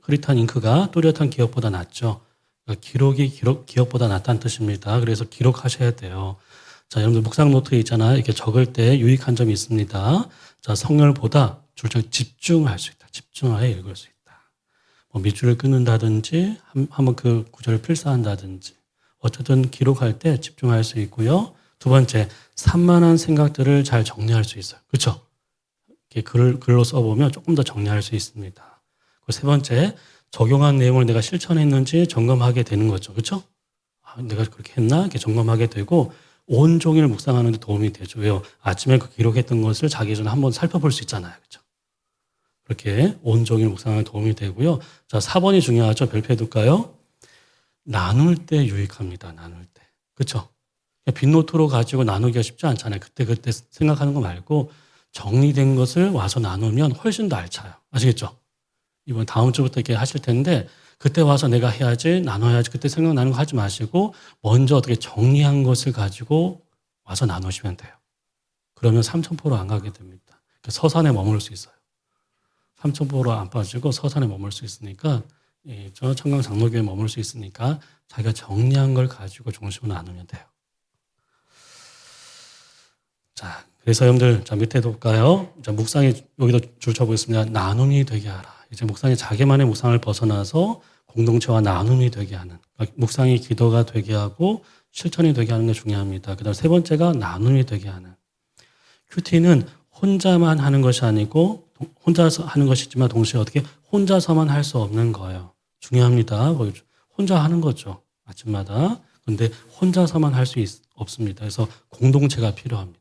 흐릿한 잉크가 뚜렷한 기억보다 낫죠. 그러니까 기억보다 낫다는 뜻입니다. 그래서 기록하셔야 돼요. 자, 여러분들 묵상 노트에 있잖아요. 이렇게 적을 때 유익한 점이 있습니다. 자, 성열보다 줄적 집중할 수 있다. 집중하여 읽을 수 있다. 뭐 밑줄을 끊는다든지, 한번 그 구절을 필사한다든지, 어쨌든 기록할 때 집중할 수 있고요. 두 번째, 산만한 생각들을 잘 정리할 수 있어요. 그렇죠? 이렇게 글로 써보면 조금 더 정리할 수 있습니다. 그리고 세 번째, 적용한 내용을 내가 실천했는지 점검하게 되는 거죠. 그렇죠? 아, 내가 그렇게 했나? 이렇게 점검하게 되고 온종일 묵상하는 데 도움이 되죠. 왜요? 아침에 그 기록했던 것을 자기 전에 한번 살펴볼 수 있잖아요. 그렇죠? 그렇게 온종일 묵상하는 데 도움이 되고요. 자, 4번이 중요하죠. 별표해 둘까요? 나눌 때 유익합니다. 나눌 때. 그렇죠? 빈노트로 가지고 나누기가 쉽지 않잖아요. 그때 생각하는 거 말고 정리된 것을 와서 나누면 훨씬 더 알차요. 아시겠죠? 이번 다음 주부터 이렇게 하실 텐데 그때 와서 내가 해야지, 나눠야지, 그때 생각나는 거 하지 마시고 먼저 어떻게 정리한 것을 가지고 와서 나누시면 돼요. 그러면 삼천포로 안 가게 됩니다. 서산에 머물 수 있어요. 삼천포로 안 빠지고 서산에 머물 수 있으니까, 저 청강 장로교에 머물 수 있으니까 자기가 정리한 걸 가지고 중심으로 나누면 돼요. 자, 그래서 여러분들, 자, 밑에 볼까요? 자, 묵상이 여기도 줄 쳐보겠습니다. 나눔이 되게 하라. 이제 묵상이 자기만의 묵상을 벗어나서 공동체와 나눔이 되게 하는, 그러니까 묵상이 기도가 되게 하고 실천이 되게 하는 게 중요합니다. 그 다음 세 번째가 나눔이 되게 하는. 큐티는 혼자만 하는 것이 아니고 혼자서 하는 것이지만 동시에 어떻게 혼자서만 할 수 없는 거예요. 중요합니다. 혼자 하는 거죠. 아침마다. 그런데 혼자서만 할 수 없습니다. 그래서 공동체가 필요합니다.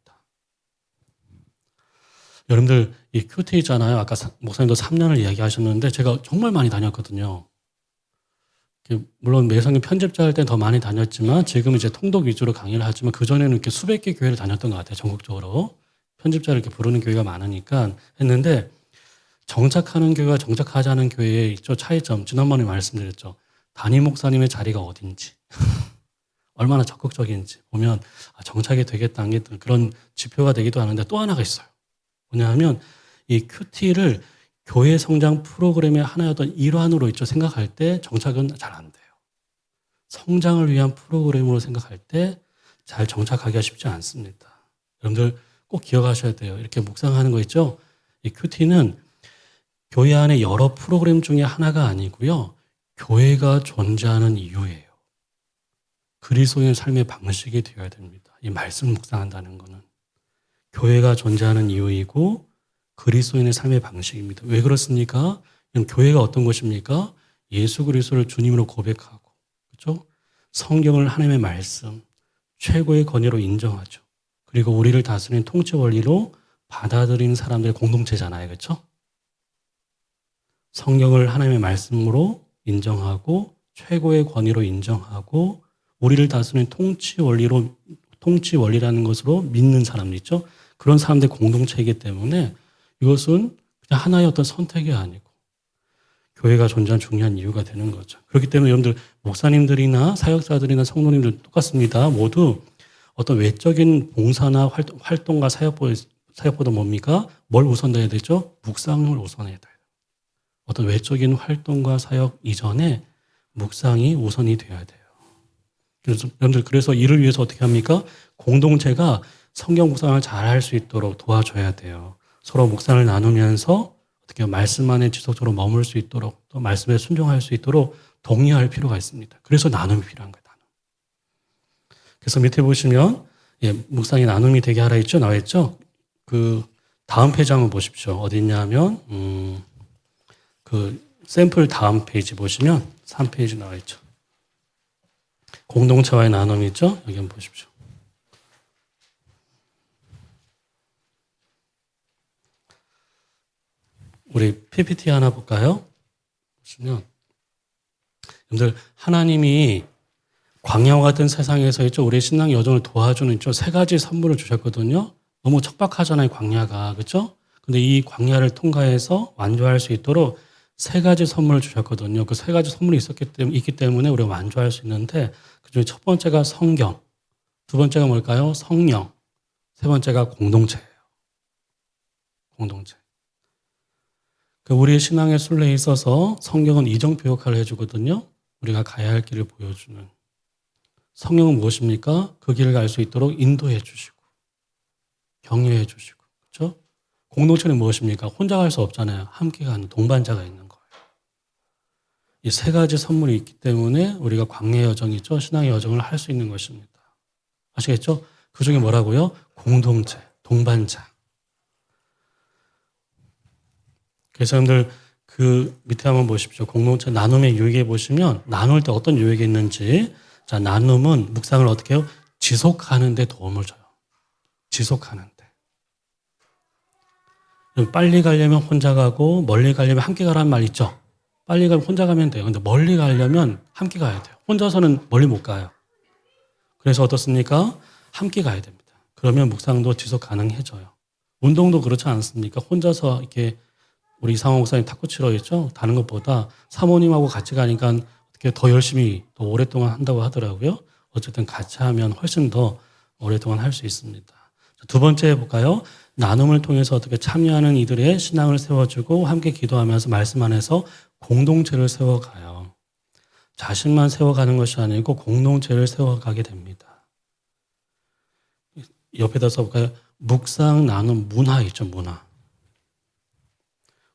여러분들 이 큐티 있잖아요. 아까 목사님도 3년을 이야기하셨는데 제가 정말 많이 다녔거든요. 물론 매성경 편집자 할 때 더 많이 다녔지만 지금 이제 통독 위주로 강의를 하지만 그전에는 이렇게 수백 개 교회를 다녔던 것 같아요. 전국적으로. 편집자를 이렇게 부르는 교회가 많으니까 했는데 정착하는 교회와 정착하지 않은 교회의 차이점 지난번에 말씀드렸죠. 담임 목사님의 자리가 어딘지 얼마나 적극적인지 보면 정착이 되겠다는 게 그런 지표가 되기도 하는데 또 하나가 있어요. 뭐냐면 이 큐티를 교회 성장 프로그램의 하나의 어떤 일환으로 생각할 때 정착은 잘 안 돼요. 성장을 위한 프로그램으로 생각할 때 잘 정착하기가 쉽지 않습니다. 여러분들 꼭 기억하셔야 돼요. 이렇게 묵상하는 거 있죠? 이 큐티는 교회 안에 여러 프로그램 중에 하나가 아니고요. 교회가 존재하는 이유예요. 그리스도인의 삶의 방식이 되어야 됩니다. 이 말씀을 묵상한다는 거는. 교회가 존재하는 이유이고 그리스도인의 삶의 방식입니다. 왜 그렇습니까? 교회가 어떤 것입니까? 예수 그리스도를 주님으로 고백하고, 그렇죠? 성경을 하나님의 말씀, 최고의 권위로 인정하죠. 그리고 우리를 다스리는 통치 원리로 받아들이는 사람들의 공동체잖아요. 그렇죠? 성경을 하나님의 말씀으로 인정하고 최고의 권위로 인정하고 우리를 다스리는 통치 원리라는 것으로 믿는 사람들 있죠? 그런 사람들의 공동체이기 때문에 이것은 그냥 하나의 어떤 선택이 아니고 교회가 존재하는 중요한 이유가 되는 거죠. 그렇기 때문에 여러분들 목사님들이나 사역자들이나 성도님들 똑같습니다. 모두 어떤 외적인 봉사나 활동과 사역보다 뭡니까? 뭘 우선해야 되죠? 묵상을 우선해야 돼요. 어떤 외적인 활동과 사역 이전에 묵상이 우선이 돼야 돼요. 그래서 여러분들 그래서 이를 위해서 어떻게 합니까? 공동체가 성경 묵상을 잘 할 수 있도록 도와줘야 돼요. 서로 묵상을 나누면서 어떻게 말씀 안에 지속적으로 머물 수 있도록 또 말씀에 순종할 수 있도록 독려할 필요가 있습니다. 그래서 나눔이 필요한 거예요. 나눔. 그래서 밑에 보시면 묵상이 나눔이 되게 하라 있죠? 나와 있죠? 그 다음 페이지 한번 보십시오. 어디 있냐면 그 샘플 다음 페이지 보시면 3페이지 나와 있죠. 공동체와의 나눔이 있죠? 여기 한번 보십시오. 우리 PPT 하나 볼까요? 보시면 여러분들 하나님이 광야와 같은 세상에서 있죠. 우리 신앙 여정을 도와주는 있죠. 세 가지 선물을 주셨거든요. 너무 척박하잖아요, 광야가. 그렇죠? 근데 이 광야를 통과해서 완주할 수 있도록 세 가지 선물을 주셨거든요. 그 세 가지 선물이 있기 때문에 우리가 완주할 수 있는데 그중에 첫 번째가 성경, 두 번째가 뭘까요? 성령, 세 번째가 공동체예요. 공동체. 우리의 신앙의 순례에 있어서 성경은 이정표 역할을 해주거든요. 우리가 가야 할 길을 보여주는. 성령은 무엇입니까? 그 길을 갈 수 있도록 인도해 주시고 격려해 주시고 그렇죠? 공동체는 무엇입니까? 혼자 갈 수 없잖아요. 함께 가는 동반자가 있는 거예요. 이 세 가지 선물이 있기 때문에 우리가 광야의 여정이죠. 신앙의 여정을 할 수 있는 것입니다. 아시겠죠? 그 중에 뭐라고요? 공동체, 동반자. 그래서 여러분들 그 밑에 한번 보십시오. 공동체 나눔의 유익에 보시면 나눌 때 어떤 유익이 있는지. 자, 나눔은 묵상을 어떻게 해요? 지속하는 데 도움을 줘요. 지속하는 데. 빨리 가려면 혼자 가고 멀리 가려면 함께 가라는 말 있죠. 빨리 가면 혼자 가면 돼요. 근데 멀리 가려면 함께 가야 돼요. 혼자서는 멀리 못 가요. 그래서 어떻습니까? 함께 가야 됩니다. 그러면 묵상도 지속 가능해져요. 운동도 그렇지 않습니까? 혼자서 이렇게 우리 이상호 목사님 탁구 치러 있죠? 다른 것보다 사모님하고 같이 가니까 어떻게 더 열심히 더 오랫동안 한다고 하더라고요. 어쨌든 같이 하면 훨씬 더 오랫동안 할 수 있습니다. 두 번째 해볼까요? 나눔을 통해서 어떻게 참여하는 이들의 신앙을 세워주고 함께 기도하면서 말씀 안에서 공동체를 세워가요. 자신만 세워가는 것이 아니고 공동체를 세워가게 됩니다. 옆에다 써볼까요? 묵상, 나눔, 문화 있죠, 문화.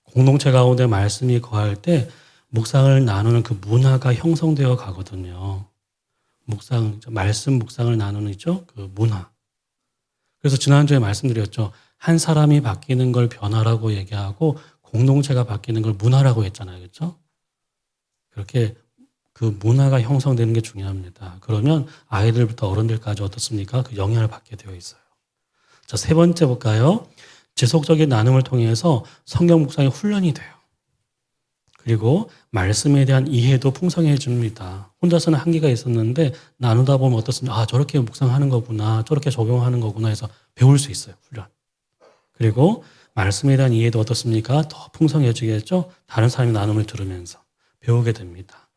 공동체 가운데 말씀이 거할 때 묵상을 나누는 그 문화가 형성되어 가거든요. 묵상, 말씀 묵상을 나누는 있죠? 그 문화. 그래서 지난주에 말씀드렸죠. 한 사람이 바뀌는 걸 변화라고 얘기하고 공동체가 바뀌는 걸 문화라고 했잖아요. 그렇죠? 그렇게 그 문화가 형성되는 게 중요합니다. 그러면 아이들부터 어른들까지 어떻습니까? 그 영향을 받게 되어 있어요. 자, 세 번째 볼까요? 지속적인 나눔을 통해서 성경 묵상의 훈련이 돼요. 그리고 말씀에 대한 이해도 풍성해집니다. 혼자서는 한계가 있었는데 나누다 보면 어떻습니까? 아, 저렇게 묵상하는 거구나. 저렇게 적용하는 거구나 해서 배울 수 있어요. 훈련. 그리고 말씀에 대한 이해도 어떻습니까? 더 풍성해지겠죠? 다른 사람의 나눔을 들으면서 배우게 됩니다.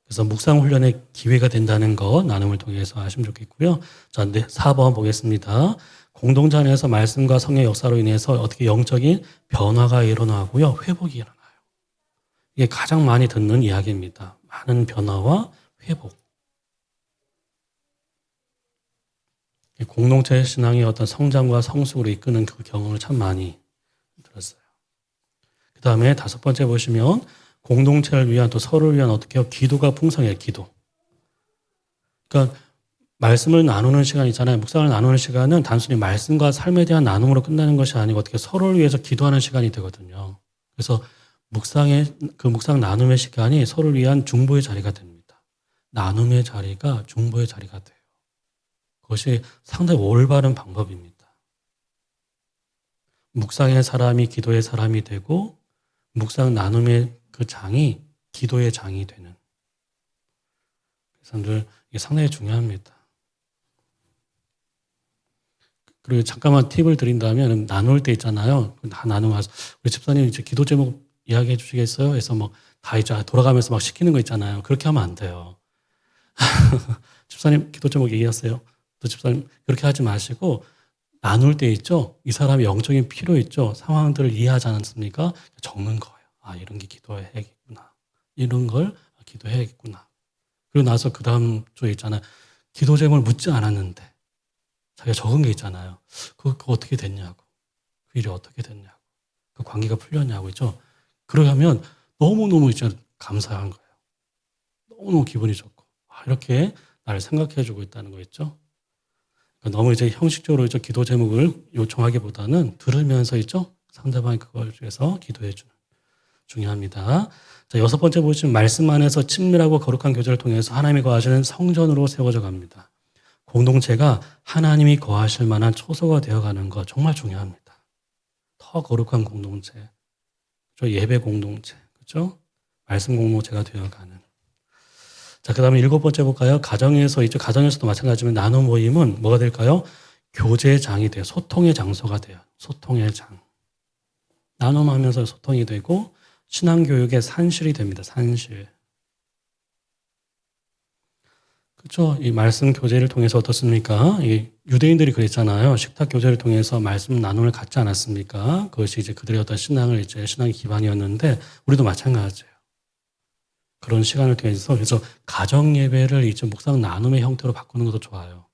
그래서 묵상 훈련의 기회가 된다는 거 나눔을 통해서 아시면 좋겠고요. 자, 4번 보겠습니다. 공동체 안에서 말씀과 성의 역사로 인해서 어떻게 영적인 변화가 일어나고요. 회복이 일어나요. 이게 가장 많이 듣는 이야기입니다. 많은 변화와 회복. 공동체 신앙의 어떤 성장과 성숙으로 이끄는 그 경험을 참 많이 들었어요. 그 다음에 5번째 보시면 공동체를 위한 또 서로를 위한 어떻게 해요? 기도가 풍성해요. 기도. 그러니까 말씀을 나누는 시간 있잖아요. 묵상을 나누는 시간은 단순히 말씀과 삶에 대한 나눔으로 끝나는 것이 아니고 어떻게 서로를 위해서 기도하는 시간이 되거든요. 그래서 묵상 나눔의 시간이 서로를 위한 중보의 자리가 됩니다. 나눔의 자리가 중보의 자리가 돼요. 그것이 상당히 올바른 방법입니다. 묵상의 사람이 기도의 사람이 되고 묵상 나눔의 그 장이 기도의 장이 되는. 그래서 이게 상당히 중요합니다. 그리고 잠깐만 팁을 드린다면 나눌 때 있잖아요. 다 나누고 와서 우리 집사님 이제 기도 제목 이야기해 주시겠어요? 그래서 뭐 다 이제 돌아가면서 막 시키는 거 있잖아요. 그렇게 하면 안 돼요. 집사님 기도 제목 얘기하세요. 또 집사님 그렇게 하지 마시고 나눌 때 있죠. 이 사람의 영적인 필요 있죠. 상황들을 이해하지 않습니까? 적는 거예요. 아, 이런 게 기도해야겠구나. 이런 걸 기도해야겠구나. 그리고 나서 그 다음 주에 있잖아요. 기도 제목을 묻지 않았는데 자기가 적은 게 있잖아요. 그거 어떻게 됐냐고. 그 일이 어떻게 됐냐고. 그 관계가 풀렸냐고 있죠. 그러면 너무너무 이제 감사한 거예요. 너무너무 기분이 좋고. 아, 이렇게 나를 생각해주고 있다는 거 있죠. 그러니까 너무 이제 형식적으로 이제 기도 제목을 요청하기보다는 들으면서 있죠. 상대방이 그걸 위해서 기도해주는. 중요합니다. 자, 6번째 보시면 말씀 안에서 친밀하고 거룩한 교제를 통해서 하나님이 거하시는 성전으로 세워져 갑니다. 공동체가 하나님이 거하실 만한 초소가 되어가는 것 정말 중요합니다. 더 거룩한 공동체, 그렇죠? 예배 공동체, 그렇죠? 말씀 공동체가 되어가는. 자, 그 다음에 7번째 볼까요? 가정에서도 마찬가지지만 나눔 모임은 뭐가 될까요? 교제의 장이 돼요. 소통의 장소가 돼요. 소통의 장. 나눔하면서 소통이 되고 신앙교육의 산실이 됩니다. 산실. 그렇죠? 이 말씀 교제를 통해서 어떻습니까? 이 유대인들이 그랬잖아요. 식탁 교제를 통해서 말씀 나눔을 갖지 않았습니까? 그것이 이제 그들의 어떤 신앙의 기반이었는데 우리도 마찬가지예요. 그런 시간을 통해서 그래서 가정 예배를 이제 묵상 나눔의 형태로 바꾸는 것도 좋아요.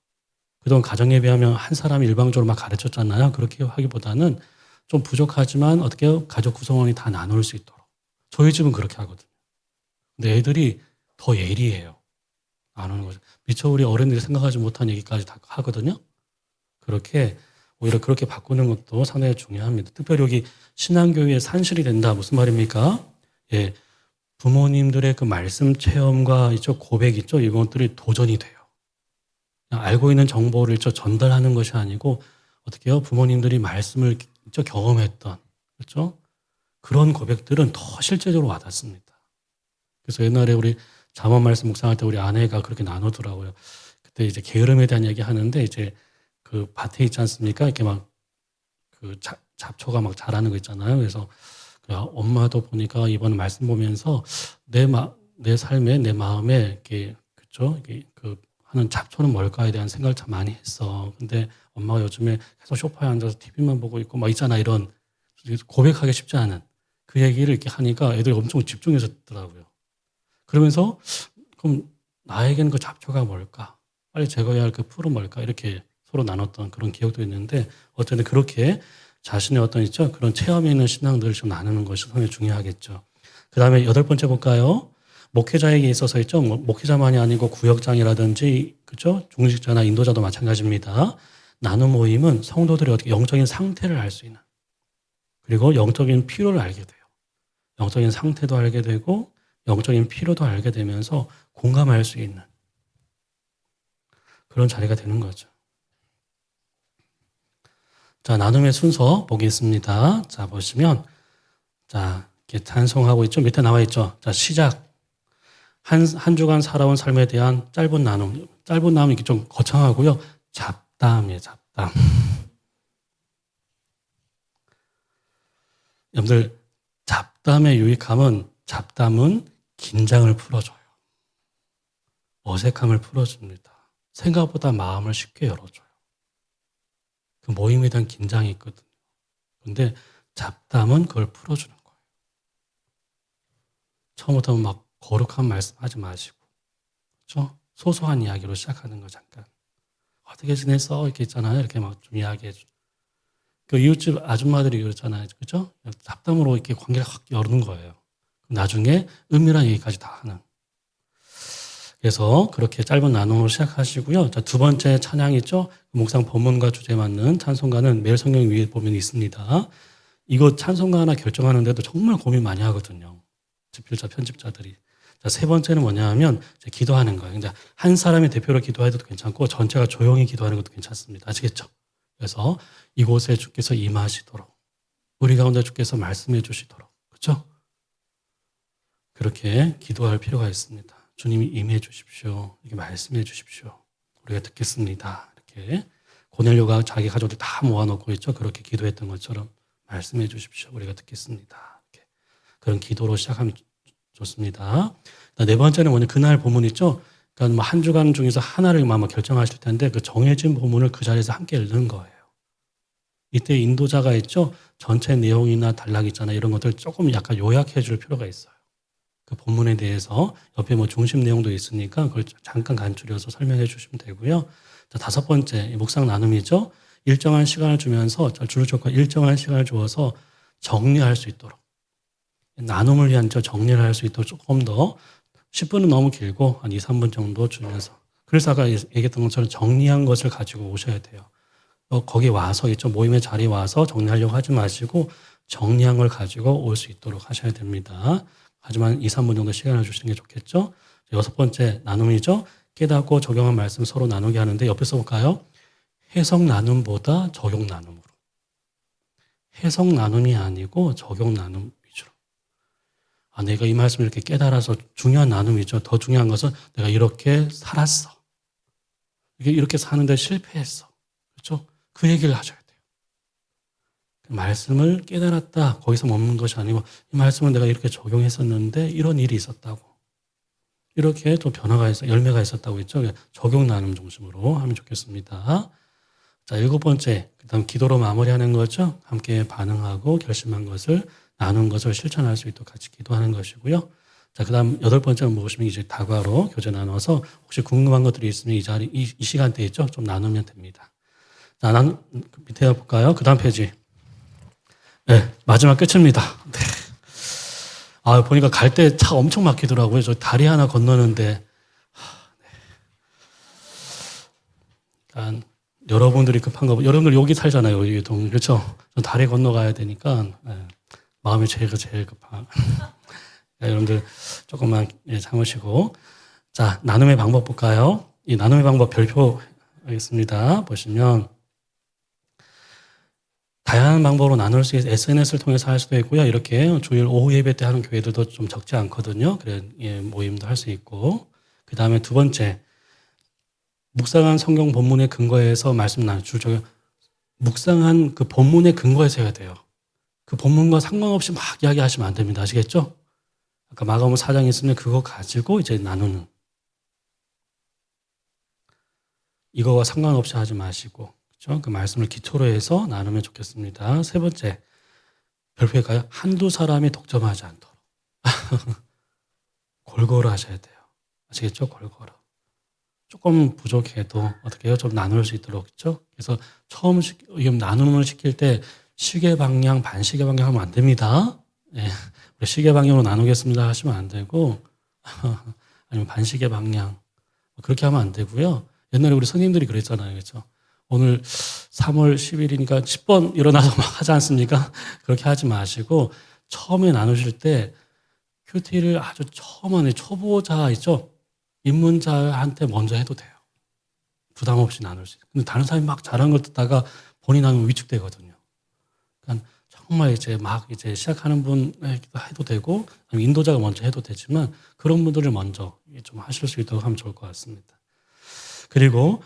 그동안 가정 예배하면 한 사람이 일방적으로 막 가르쳤잖아요. 그렇게 하기보다는 좀 부족하지만 어떻게 해요? 가족 구성원이 다 나눌 수 있도록. 저희 집은 그렇게 하거든요. 근데 애들이 더 예리해요. 나누는 거죠. 미처 우리 어른들이 생각하지 못한 얘기까지 다 하거든요. 그렇게 오히려 그렇게 바꾸는 것도 상당히 중요합니다. 특별히 여기 신앙교회의 산실이 된다. 무슨 말입니까? 예, 부모님들의 그 말씀 체험과 있죠, 고백 있죠, 이것들이 도전이 돼요. 그냥 알고 있는 정보를 있죠, 전달하는 것이 아니고 어떻게 해요? 부모님들이 말씀을 있죠, 경험했던, 그렇죠? 그런 고백들은 더 실제적으로 와닿습니다. 그래서 옛날에 우리 잠언 말씀 묵상할 때 우리 아내가 그렇게 나누더라고요. 그때 이제 게으름에 대한 얘기 하는데 이제 그 밭에 있지 않습니까? 이렇게 막 그 잡초가 막 자라는 거 있잖아요. 그래서 엄마도 보니까 이번 말씀 보면서 내 삶에 내 마음에 이렇게 그렇죠? 이게 그 하는 잡초는 뭘까에 대한 생각을 참 많이 했어. 근데 엄마가 요즘에 계속 소파에 앉아서 TV만 보고 있고 막 있잖아, 이런 고백하기 쉽지 않은 그 얘기를 이렇게 하니까 애들이 엄청 집중해서 듣더라고요. 그러면서 그럼 나에게는 그 잡초가 뭘까? 빨리 제거해야 할 그 풀은 뭘까? 이렇게 서로 나눴던 그런 기억도 있는데 어쨌든 그렇게 자신의 어떤 있죠? 그런 체험이 있는 신앙들을 좀 나누는 것이 상당히 중요하겠죠. 그 다음에 8번째 볼까요? 목회자에게 있어서 있죠? 목회자만이 아니고 구역장이라든지 그죠? 중직자나 인도자도 마찬가지입니다. 나눔 모임은 성도들의 어떻게 영적인 상태를 알 수 있는 그리고 영적인 필요를 알게 돼요. 영적인 상태도 알게 되고 영적인 필요도 알게 되면서 공감할 수 있는 그런 자리가 되는 거죠. 자, 나눔의 순서 보겠습니다. 자, 보시면, 자, 이렇게 찬송하고 있죠? 밑에 나와 있죠? 자, 시작. 한 주간 살아온 삶에 대한 짧은 나눔. 짧은 나눔이 이렇게 좀 거창하고요. 잡담이에요, 잡담. 여러분들, 잡담의 유익함은, 잡담은 긴장을 풀어줘요. 어색함을 풀어줍니다. 생각보다 마음을 쉽게 열어줘요. 그 모임에 대한 긴장이 있거든요. 그런데 잡담은 그걸 풀어주는 거예요. 처음부터 막 거룩한 말씀 하지 마시고, 그렇죠? 소소한 이야기로 시작하는 거 잠깐. 어떻게 지냈어? 이렇게 있잖아요. 이렇게 막 좀 이야기해 줘. 그 이웃집 아줌마들이 그렇잖아요. 그렇죠? 잡담으로 이렇게 관계를 확 여는 거예요. 나중에 은밀한 얘기까지 다 하는. 그래서 그렇게 짧은 나눔으로 시작하시고요. 자, 두 번째 찬양 있죠? 묵상 본문과 주제에 맞는 찬송가는 매일 성경 위에 보면 있습니다. 이거 찬송가 하나 결정하는데도 정말 고민 많이 하거든요. 집필자, 편집자들이. 자, 세 번째는 뭐냐 하면 기도하는 거예요. 이제 한 사람이 대표로 기도해도 괜찮고 전체가 조용히 기도하는 것도 괜찮습니다. 아시겠죠? 그래서 이곳에 주께서 임하시도록 우리 가운데 주께서 말씀해 주시도록 그렇죠? 그렇게 기도할 필요가 있습니다. 주님이 임해 주십시오. 이렇게 말씀해 주십시오. 우리가 듣겠습니다. 이렇게 고넬료가 자기 가족들 다 모아놓고 있죠. 그렇게 기도했던 것처럼 말씀해 주십시오. 우리가 듣겠습니다. 이렇게 그런 기도로 시작하면 좋습니다. 네 번째는 뭐냐 그날 본문 있죠. 그러니까 뭐 한 주간 중에서 하나를 결정하실 텐데 그 정해진 본문을 그 자리에서 함께 읽는 거예요. 이때 인도자가 있죠. 전체 내용이나 단락 있잖아요. 이런 것들 조금 약간 요약해 줄 필요가 있어요. 그 본문에 대해서 옆에 뭐 중심 내용도 있으니까 그걸 잠깐 간추려서 설명해 주시면 되고요. 자, 다섯 번째 묵상 나눔이죠. 일정한 시간을 주면서 주로 조건 일정한 시간을 주어서 정리할 수 있도록 나눔을 위한 정리를 할 수 있도록 조금 더 10분은 너무 길고 한 2, 3분 정도 주면서 그래서 아까 얘기했던 것처럼 정리한 것을 가지고 오셔야 돼요. 거기 와서 있죠. 모임의 자리에 와서 정리하려고 하지 마시고 정리한 걸 가지고 올 수 있도록 하셔야 됩니다. 하지만 2, 3분 정도 시간을 주시는 게 좋겠죠. 여섯 번째 나눔이죠. 깨닫고 적용한 말씀 서로 나누게 하는데 옆에서 볼까요? 해석 나눔보다 적용 나눔으로. 해석 나눔이 아니고 적용 나눔 위주로. 내가 이 말씀을 이렇게 깨달아서 중요한 나눔이죠. 더 중요한 것은 내가 이렇게 살았어. 이렇게 사는데 실패했어. 그렇죠? 그 얘기를 하셔야 돼요. 말씀을 깨달았다. 거기서 머무는 것이 아니고 이 말씀을 내가 이렇게 적용했었는데 이런 일이 있었다고. 이렇게 또 변화가 열매가 있었다고 했죠. 적용 나눔 중심으로 하면 좋겠습니다. 자, 일곱 번째. 그 다음 기도로 마무리하는 거죠. 함께 반응하고 결심한 것을 나눈 것을 실천할 수 있도록 같이 기도하는 것이고요. 자, 그 다음 여덟 번째는 무엇이면 이제 다과로 교제 나눠서 혹시 궁금한 것들이 있으면 이 자리, 이 시간대에 있죠. 좀 나누면 됩니다. 자, 밑에 볼까요? 그 다음 페이지. 네, 마지막 끝입니다. 네. 보니까 갈 때 차 엄청 막히더라고요. 저 다리 하나 건너는데. 일단, 여러분들이 급한 거, 여러분들 여기 살잖아요. 여기 그렇죠? 저 다리 건너가야 되니까, 네. 마음이 제일 급한. 여러분들 조금만 참으시고. 자, 나눔의 방법 볼까요? 이 나눔의 방법 별표 하겠습니다. 보시면, 다양한 방법으로 나눌 수 있는 SNS를 통해서 할 수도 있고요. 이렇게 주일 오후 예배 때 하는 교회들도 좀 적지 않거든요. 그래, 모임도 할 수 있고. 그 다음에 두 번째, 묵상한 성경 본문의 근거에서 말씀 나누죠. 묵상한 그 본문의 근거에서 해야 돼요. 그 본문과 상관없이 막 이야기하시면 안 됩니다. 아시겠죠? 아까 마가복음 4장 있으면 그거 가지고 이제 나누는. 이거와 상관없이 하지 마시고. 그 말씀을 기초로 해서 나누면 좋겠습니다. 세 번째, 별표일까요? 한두 사람이 독점하지 않도록. 골고루 하셔야 돼요. 아시겠죠? 골고루. 조금 부족해도 어떻게 해요? 좀 나눌 수 있도록. 그렇죠? 그래서 처음 나눔을 시킬 때 시계 방향, 반시계 방향 하면 안 됩니다. 네. 우리 시계 방향으로 나누겠습니다 하시면 안 되고 아니면 반시계 방향 그렇게 하면 안 되고요. 옛날에 우리 스님들이 그랬잖아요. 그렇죠? 오늘 3월 10일이니까 10번 일어나서 막 하지 않습니까? 그렇게 하지 마시고 처음에 나누실 때 큐티를 아주 처음 하는 초보자 있죠? 입문자한테 먼저 해도 돼요. 부담 없이 나눌 수 있어요. 근데 다른 사람이 막 잘하는 걸 듣다가 본인 하면 위축되거든요. 그러니까 정말 이제 막 이제 시작하는 분 해도 되고 인도자가 먼저 해도 되지만 그런 분들을 먼저 좀 하실 수 있도록 하면 좋을 것 같습니다. 그리고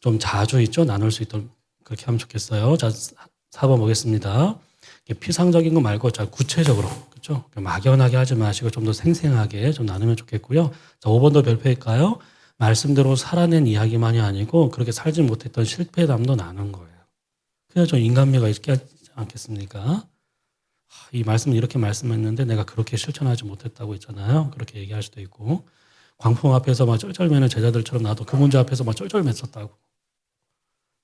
좀 자주 있죠. 나눌 수 있도록 그렇게 하면 좋겠어요. 자, 4번 보겠습니다. 피상적인 거 말고 자, 구체적으로 그렇죠? 막연하게 하지 마시고 좀 더 생생하게 좀 나누면 좋겠고요. 자, 5번도 별표일까요? 말씀대로 살아낸 이야기만이 아니고 그렇게 살지 못했던 실패담도 나눈 거예요. 그래야 좀 인간미가 있지 않겠습니까? 이 말씀은 이렇게 말씀했는데 내가 그렇게 실천하지 못했다고 했잖아요. 그렇게 얘기할 수도 있고 광풍 앞에서 막 쩔쩔매는 제자들처럼 나도 그 문제 앞에서 막 쩔쩔맸었다고.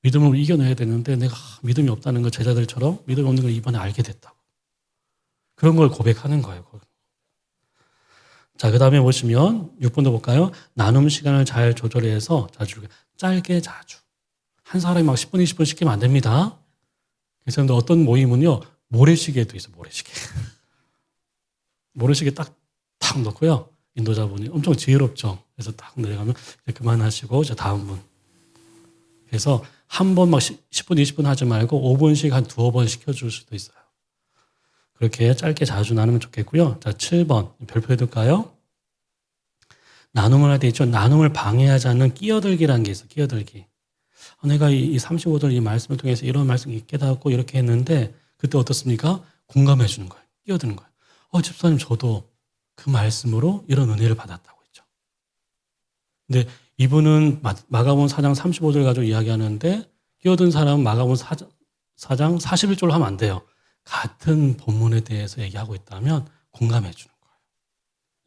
믿음을 이겨내야 되는데 내가 믿음이 없다는 걸 제자들처럼 믿음이 없는 걸 이번에 알게 됐다고. 그런 걸 고백하는 거예요. 자, 그 다음에 보시면 6번도 볼까요? 나눔 시간을 잘 조절해서 짧게 자주. 한 사람이 막 10분, 20분 시키면 안 됩니다. 그래서 어떤 모임은요, 모래시계도 있어요, 모래시계. 모래시계 딱 넣고요. 인도자분이 엄청 지혜롭죠. 그래서 딱 내려가면 그만하시고, 자, 다음 분. 그래서 한 번 막 10분, 20분 하지 말고 5분씩 한 두어 번 시켜줄 수도 있어요. 그렇게 짧게 자주 나누면 좋겠고요. 자, 7번. 별표해둘까요? 나눔을 할 때 있죠. 나눔을 방해하지 않는 끼어들기라는 게 있어요. 끼어들기. 내가 이 35절 이 말씀을 통해서 이런 말씀을 깨닫고 이렇게 했는데 그때 어떻습니까? 공감해 주는 거예요. 끼어드는 거예요. 집사님 저도 그 말씀으로 이런 은혜를 받았다고 했죠. 근데 이분은 마가복음 4장 35절 가지고 이야기하는데 끼어든 사람은 마가복음 4장 41절로 하면 안 돼요. 같은 본문에 대해서 얘기하고 있다면 공감해 주는 거예요.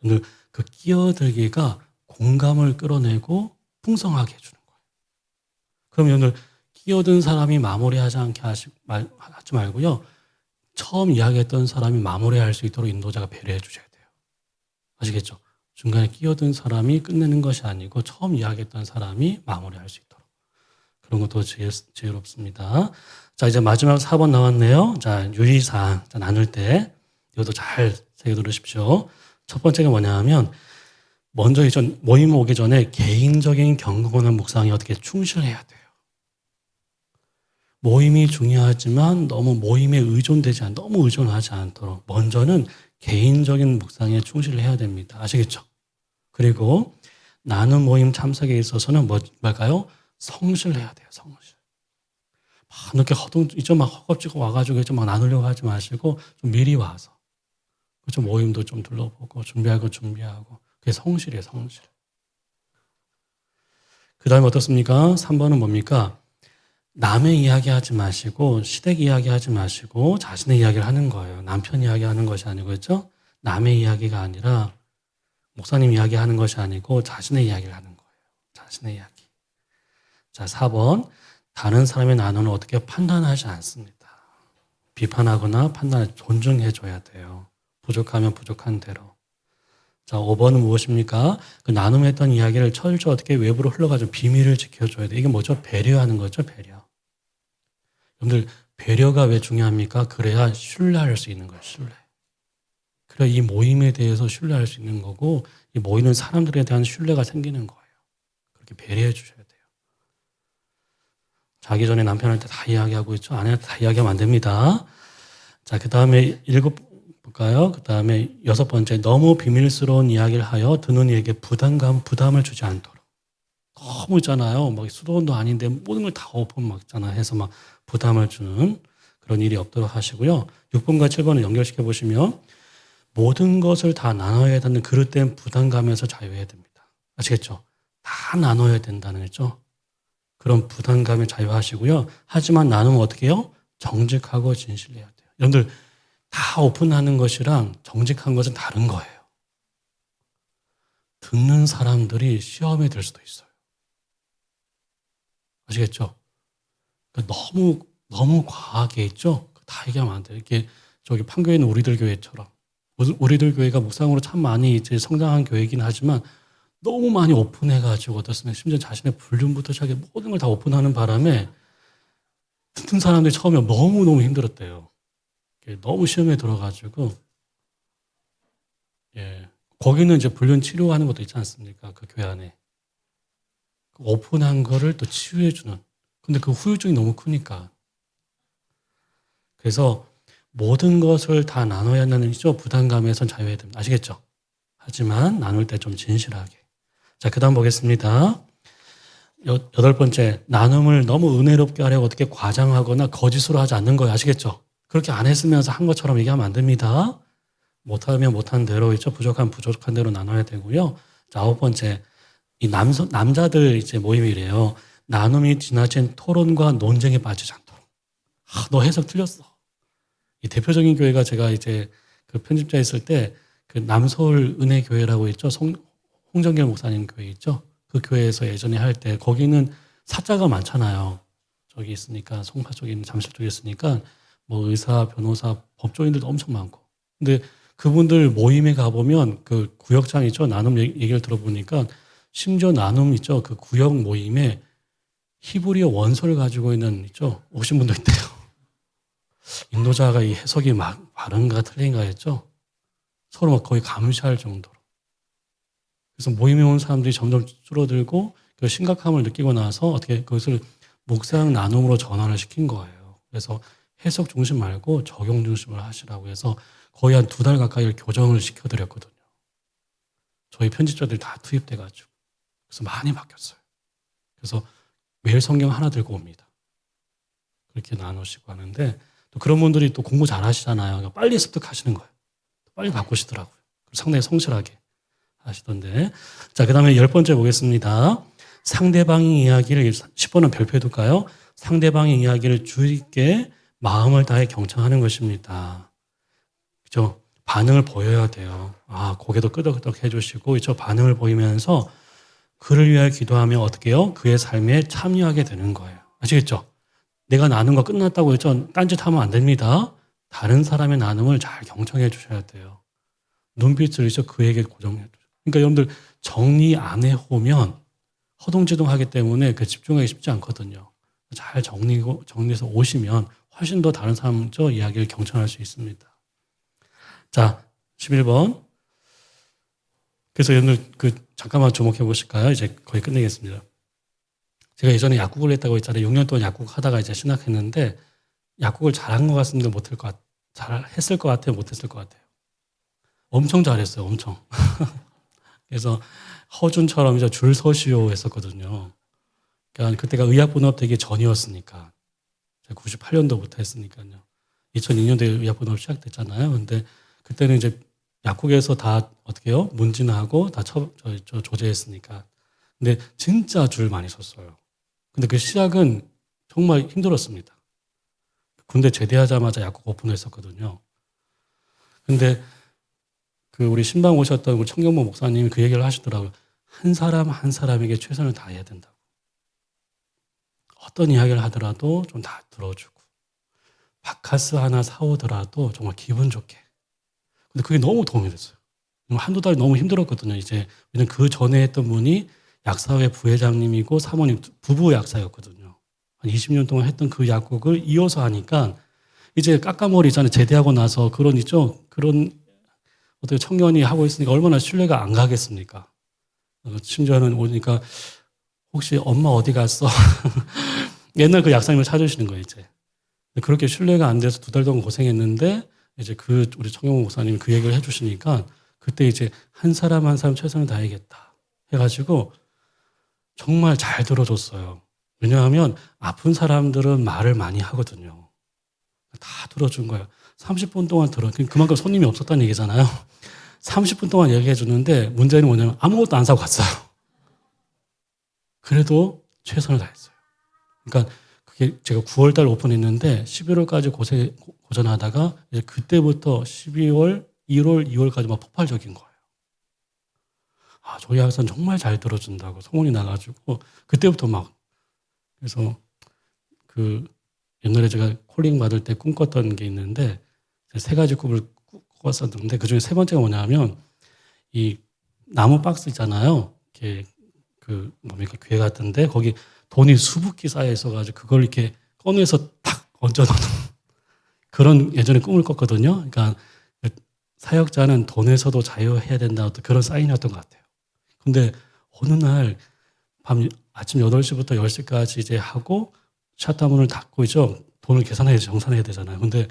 오늘 그 끼어들기가 공감을 끌어내고 풍성하게 해주는 거예요. 그럼 오늘 끼어든 사람이 마무리하지 않게 하지 말고요. 처음 이야기했던 사람이 마무리할 수 있도록 인도자가 배려해 주셔야 돼요. 아시겠죠? 중간에 끼어든 사람이 끝내는 것이 아니고 처음 이야기했던 사람이 마무리할 수 있도록. 그런 것도 지혜롭습니다. 자, 이제 마지막 4번 나왔네요. 자, 유의사항. 자, 나눌 때 이것도 잘 새겨두십시오. 첫 번째가 뭐냐 하면 먼저 모임 오기 전에 개인적인 경건한 묵상에 어떻게 충실해야 돼요. 모임이 중요하지만 너무 모임에 너무 의존하지 않도록 먼저는 개인적인 묵상에 충실을 해야 됩니다. 아시겠죠? 그리고 나눔 모임 참석에 있어서는 뭘까요? 성실해야 돼요. 성실. 막 이렇게 막 허겁지겁 와가지고 막 나누려고 하지 마시고 좀 미리 와서 좀 모임도 좀 둘러보고 준비하고 그게 성실이에요. 성실. 그 다음에 어떻습니까? 3번은 뭡니까? 남의 이야기하지 마시고 시댁 이야기하지 마시고 자신의 이야기를 하는 거예요. 남편 이야기하는 것이 아니고 그렇죠? 남의 이야기가 아니라 목사님 이야기하는 것이 아니고 자신의 이야기를 하는 거예요. 자신의 이야기. 자, 4번. 다른 사람의 나눔을 어떻게 판단하지 않습니다. 비판하거나 존중해줘야 돼요. 부족하면 부족한 대로. 자, 5번은 무엇입니까? 그 나눔했던 이야기를 철저히 어떻게 외부로 흘러가지고 비밀을 지켜줘야 돼요. 이게 뭐죠? 배려하는 거죠, 배려. 여러분들, 배려가 왜 중요합니까? 그래야 신뢰할 수 있는 거예요, 신뢰. 그래야 이 모임에 대해서 신뢰할 수 있는 거고, 이 모이는 사람들에 대한 신뢰가 생기는 거예요. 그렇게 배려해 주셔야 돼요. 자기 전에 남편한테 다 이야기하고 있죠. 아내한테 다 이야기하면 안 됩니다. 자, 그 다음에 볼까요? 그 다음에 6번째, 너무 비밀스러운 이야기를 하여 듣는 이에게 부담을 주지 않도록. 너무 있잖아요. 막 수도원도 아닌데 모든 걸 다 오픈 막 있잖아. 해서 막 부담을 주는 그런 일이 없도록 하시고요. 6번과 7번을 연결시켜 보시면 모든 것을 다 나눠야 되는 그릇된 부담감에서 자유해야 됩니다. 아시겠죠? 다 나눠야 된다는 거죠. 그런 부담감에 자유하시고요. 하지만 나누면 어떻게 해요? 정직하고 진실해야 돼요. 여러분들 다 오픈하는 것이랑 정직한 것은 다른 거예요. 듣는 사람들이 시험에 들 수도 있어요. 아시겠죠? 그러니까 너무 과하게 있죠? 다 얘기하면 안 돼요. 이렇게 저기 판교에 있는 우리들 교회처럼. 우리들 교회가 묵상으로 참 많이 이제 성장한 교회이긴 하지만 너무 많이 오픈해가지고 어떻습니까? 심지어 자신의 불륜부터 시작해 모든 걸 다 오픈하는 바람에 듣는 사람들이 처음에 너무너무 힘들었대요. 너무 시험에 들어가지고, 예. 거기는 이제 불륜 치료하는 것도 있지 않습니까? 그 교회 안에. 오픈한 거를 또 치유해주는. 근데 그 후유증이 너무 크니까. 그래서 모든 것을 다 나눠야 하는 부담감에선 자유해야 됩니다. 아시겠죠? 하지만 나눌 때 좀 진실하게. 자, 그 다음 보겠습니다. 8번째, 나눔을 너무 은혜롭게 하려고 어떻게 과장하거나 거짓으로 하지 않는 거예요. 아시겠죠? 그렇게 안 했으면서 한 것처럼 얘기하면 안 됩니다. 못하면 못한 대로 있죠. 부족한 대로 나눠야 되고요. 자, 9번째, 이 남자들 이제 모임이래요. 나눔이 지나친 토론과 논쟁에 빠지지 않도록. 너 해석 틀렸어. 이 대표적인 교회가 제가 이제 그 편집자 있을 때 그 남서울 은혜교회라고 있죠. 홍정길 목사님 교회 있죠. 그 교회에서 예전에 할 때 거기는 사자가 많잖아요. 저기 있으니까 송파 쪽에 있는 잠실 쪽에 있으니까 뭐 의사, 변호사, 법조인들도 엄청 많고. 근데 그분들 모임에 가보면 그 구역장 있죠. 나눔 얘기를 들어보니까 심지어 나눔 있죠. 그 구역 모임에 히브리어 원서를 가지고 오신 분도 있대요. 인도자가 이 해석이 막 바른가 틀린가 했죠. 서로 막 거의 감시할 정도로. 그래서 모임에 온 사람들이 점점 줄어들고 그 심각함을 느끼고 나서 어떻게 그것을 묵상 나눔으로 전환을 시킨 거예요. 그래서 해석 중심 말고 적용 중심을 하시라고 해서 거의 한 2달 가까이 교정을 시켜드렸거든요. 저희 편집자들이 다 투입돼가지고. 그래서 많이 바뀌었어요. 그래서 매일 성경 하나 들고 옵니다. 그렇게 나누시고 하는데 또 그런 분들이 또 공부 잘 하시잖아요. 빨리 습득하시는 거예요. 빨리 바꾸시더라고요. 상당히 성실하게 하시던데. 자, 그 다음에 10번째 보겠습니다. 상대방의 이야기를, 10번은 별표해둘까요? 상대방의 이야기를 주의 있게 마음을 다해 경청하는 것입니다. 그죠? 반응을 보여야 돼요. 아, 고개도 끄덕끄덕 해주시고, 저 반응을 보이면서 그를 위하여 기도하며 어떻게 해요? 그의 삶에 참여하게 되는 거예요. 아시겠죠? 내가 나눈 거 끝났다고 해서 딴짓하면 안 됩니다. 다른 사람의 나눔을 잘 경청해 주셔야 돼요. 눈빛을 이제 그에게 고정해 주셔요. 그러니까 여러분들 정리 안 해오면 허둥지둥하기 때문에 그 집중하기 쉽지 않거든요. 잘 정리해서 오시면 훨씬 더 다른 사람 이야기를 경청할 수 있습니다. 자, 11번. 그래서 여러분들 잠깐만 주목해 보실까요? 이제 거의 끝내겠습니다. 제가 예전에 약국을 했다고 했잖아요. 6년 동안 약국 하다가 이제 신학했는데 약국을 잘한 것 같습니다. 못할 것 잘했을 것 같아요. 못했을 것 같아요. 엄청 잘했어요. 엄청. 그래서 허준처럼 이제 줄 서시오 했었거든요. 그러니까 그때가 의약분업 되기 전이었으니까. 제가 98년도부터 했으니까요. 2002년도에 의약분업 시작됐잖아요. 근데 그때는 이제 약국에서 다 어떻게 해요? 문진하고 다 조제했으니까. 근데 진짜 줄 많이 섰어요. 근데 그 시작은 정말 힘들었습니다. 군대 제대하자마자 약국 오픈했었거든요. 근데 우리 신방 오셨던 우리 청경모 목사님이 그 얘기를 하시더라고요. 한 사람 한 사람에게 최선을 다해야 된다고. 어떤 이야기를 하더라도 좀 다 들어주고 바카스 하나 사오더라도 정말 기분 좋게. 근데 그게 너무 도움이 됐어요. 한두 달 너무 힘들었거든요. 이제 왜냐면 그 전에 했던 분이 약사회 부회장님이고 사모님 부부 약사였거든요. 한 20년 동안 했던 그 약국을 이어서 하니까 이제 깎아머리잖아요. 제대하고 나서 그런 어떻게 청년이 하고 있으니까 얼마나 신뢰가 안 가겠습니까? 심지어는 오니까 혹시 엄마 어디 갔어? 옛날 그 약사님을 찾으시는 거예요, 이제. 그렇게 신뢰가 안 돼서 2달 동안 고생했는데 이제 우리 청경 목사님이 그 얘기를 해주시니까 그때 이제 한 사람 한 사람 최선을 다해야겠다 해가지고 정말 잘 들어줬어요. 왜냐하면 아픈 사람들은 말을 많이 하거든요. 다 들어준 거예요. 30분 동안 그만큼 손님이 없었다는 얘기잖아요. 30분 동안 얘기해 주는데 문제는 뭐냐면 아무것도 안 사고 갔어요. 그래도 최선을 다했어요. 그러니까 그게 제가 9월달 오픈했는데 11월까지 고전하다가 이제 그때부터 12월, 1월, 2월까지 막 폭발적인 거예요. 아, 저희 학사는 정말 잘 들어준다고 소문이 나가지고 그때부터 그래서 옛날에 제가 콜링 받을 때 꿈꿨던 게 있는데 3가지 꿈을 꿨었는데 그중에 3번째가 뭐냐면 이 나무 박스 있잖아요. 이렇게 뭡니까 교회 같은데 거기 돈이 수북히 쌓여 있어가지고 그걸 이렇게 꺼내서 탁 얹어놓는 그런 예전에 꿈을 꿨거든요. 그러니까 사역자는 돈에서도 자유해야 된다 그런 사인이었던 것 같아요. 근데 어느 날 아침 8시부터 10시까지 이제 하고 샷다문을 닫고 있죠. 돈을 정산해야 되잖아요. 근데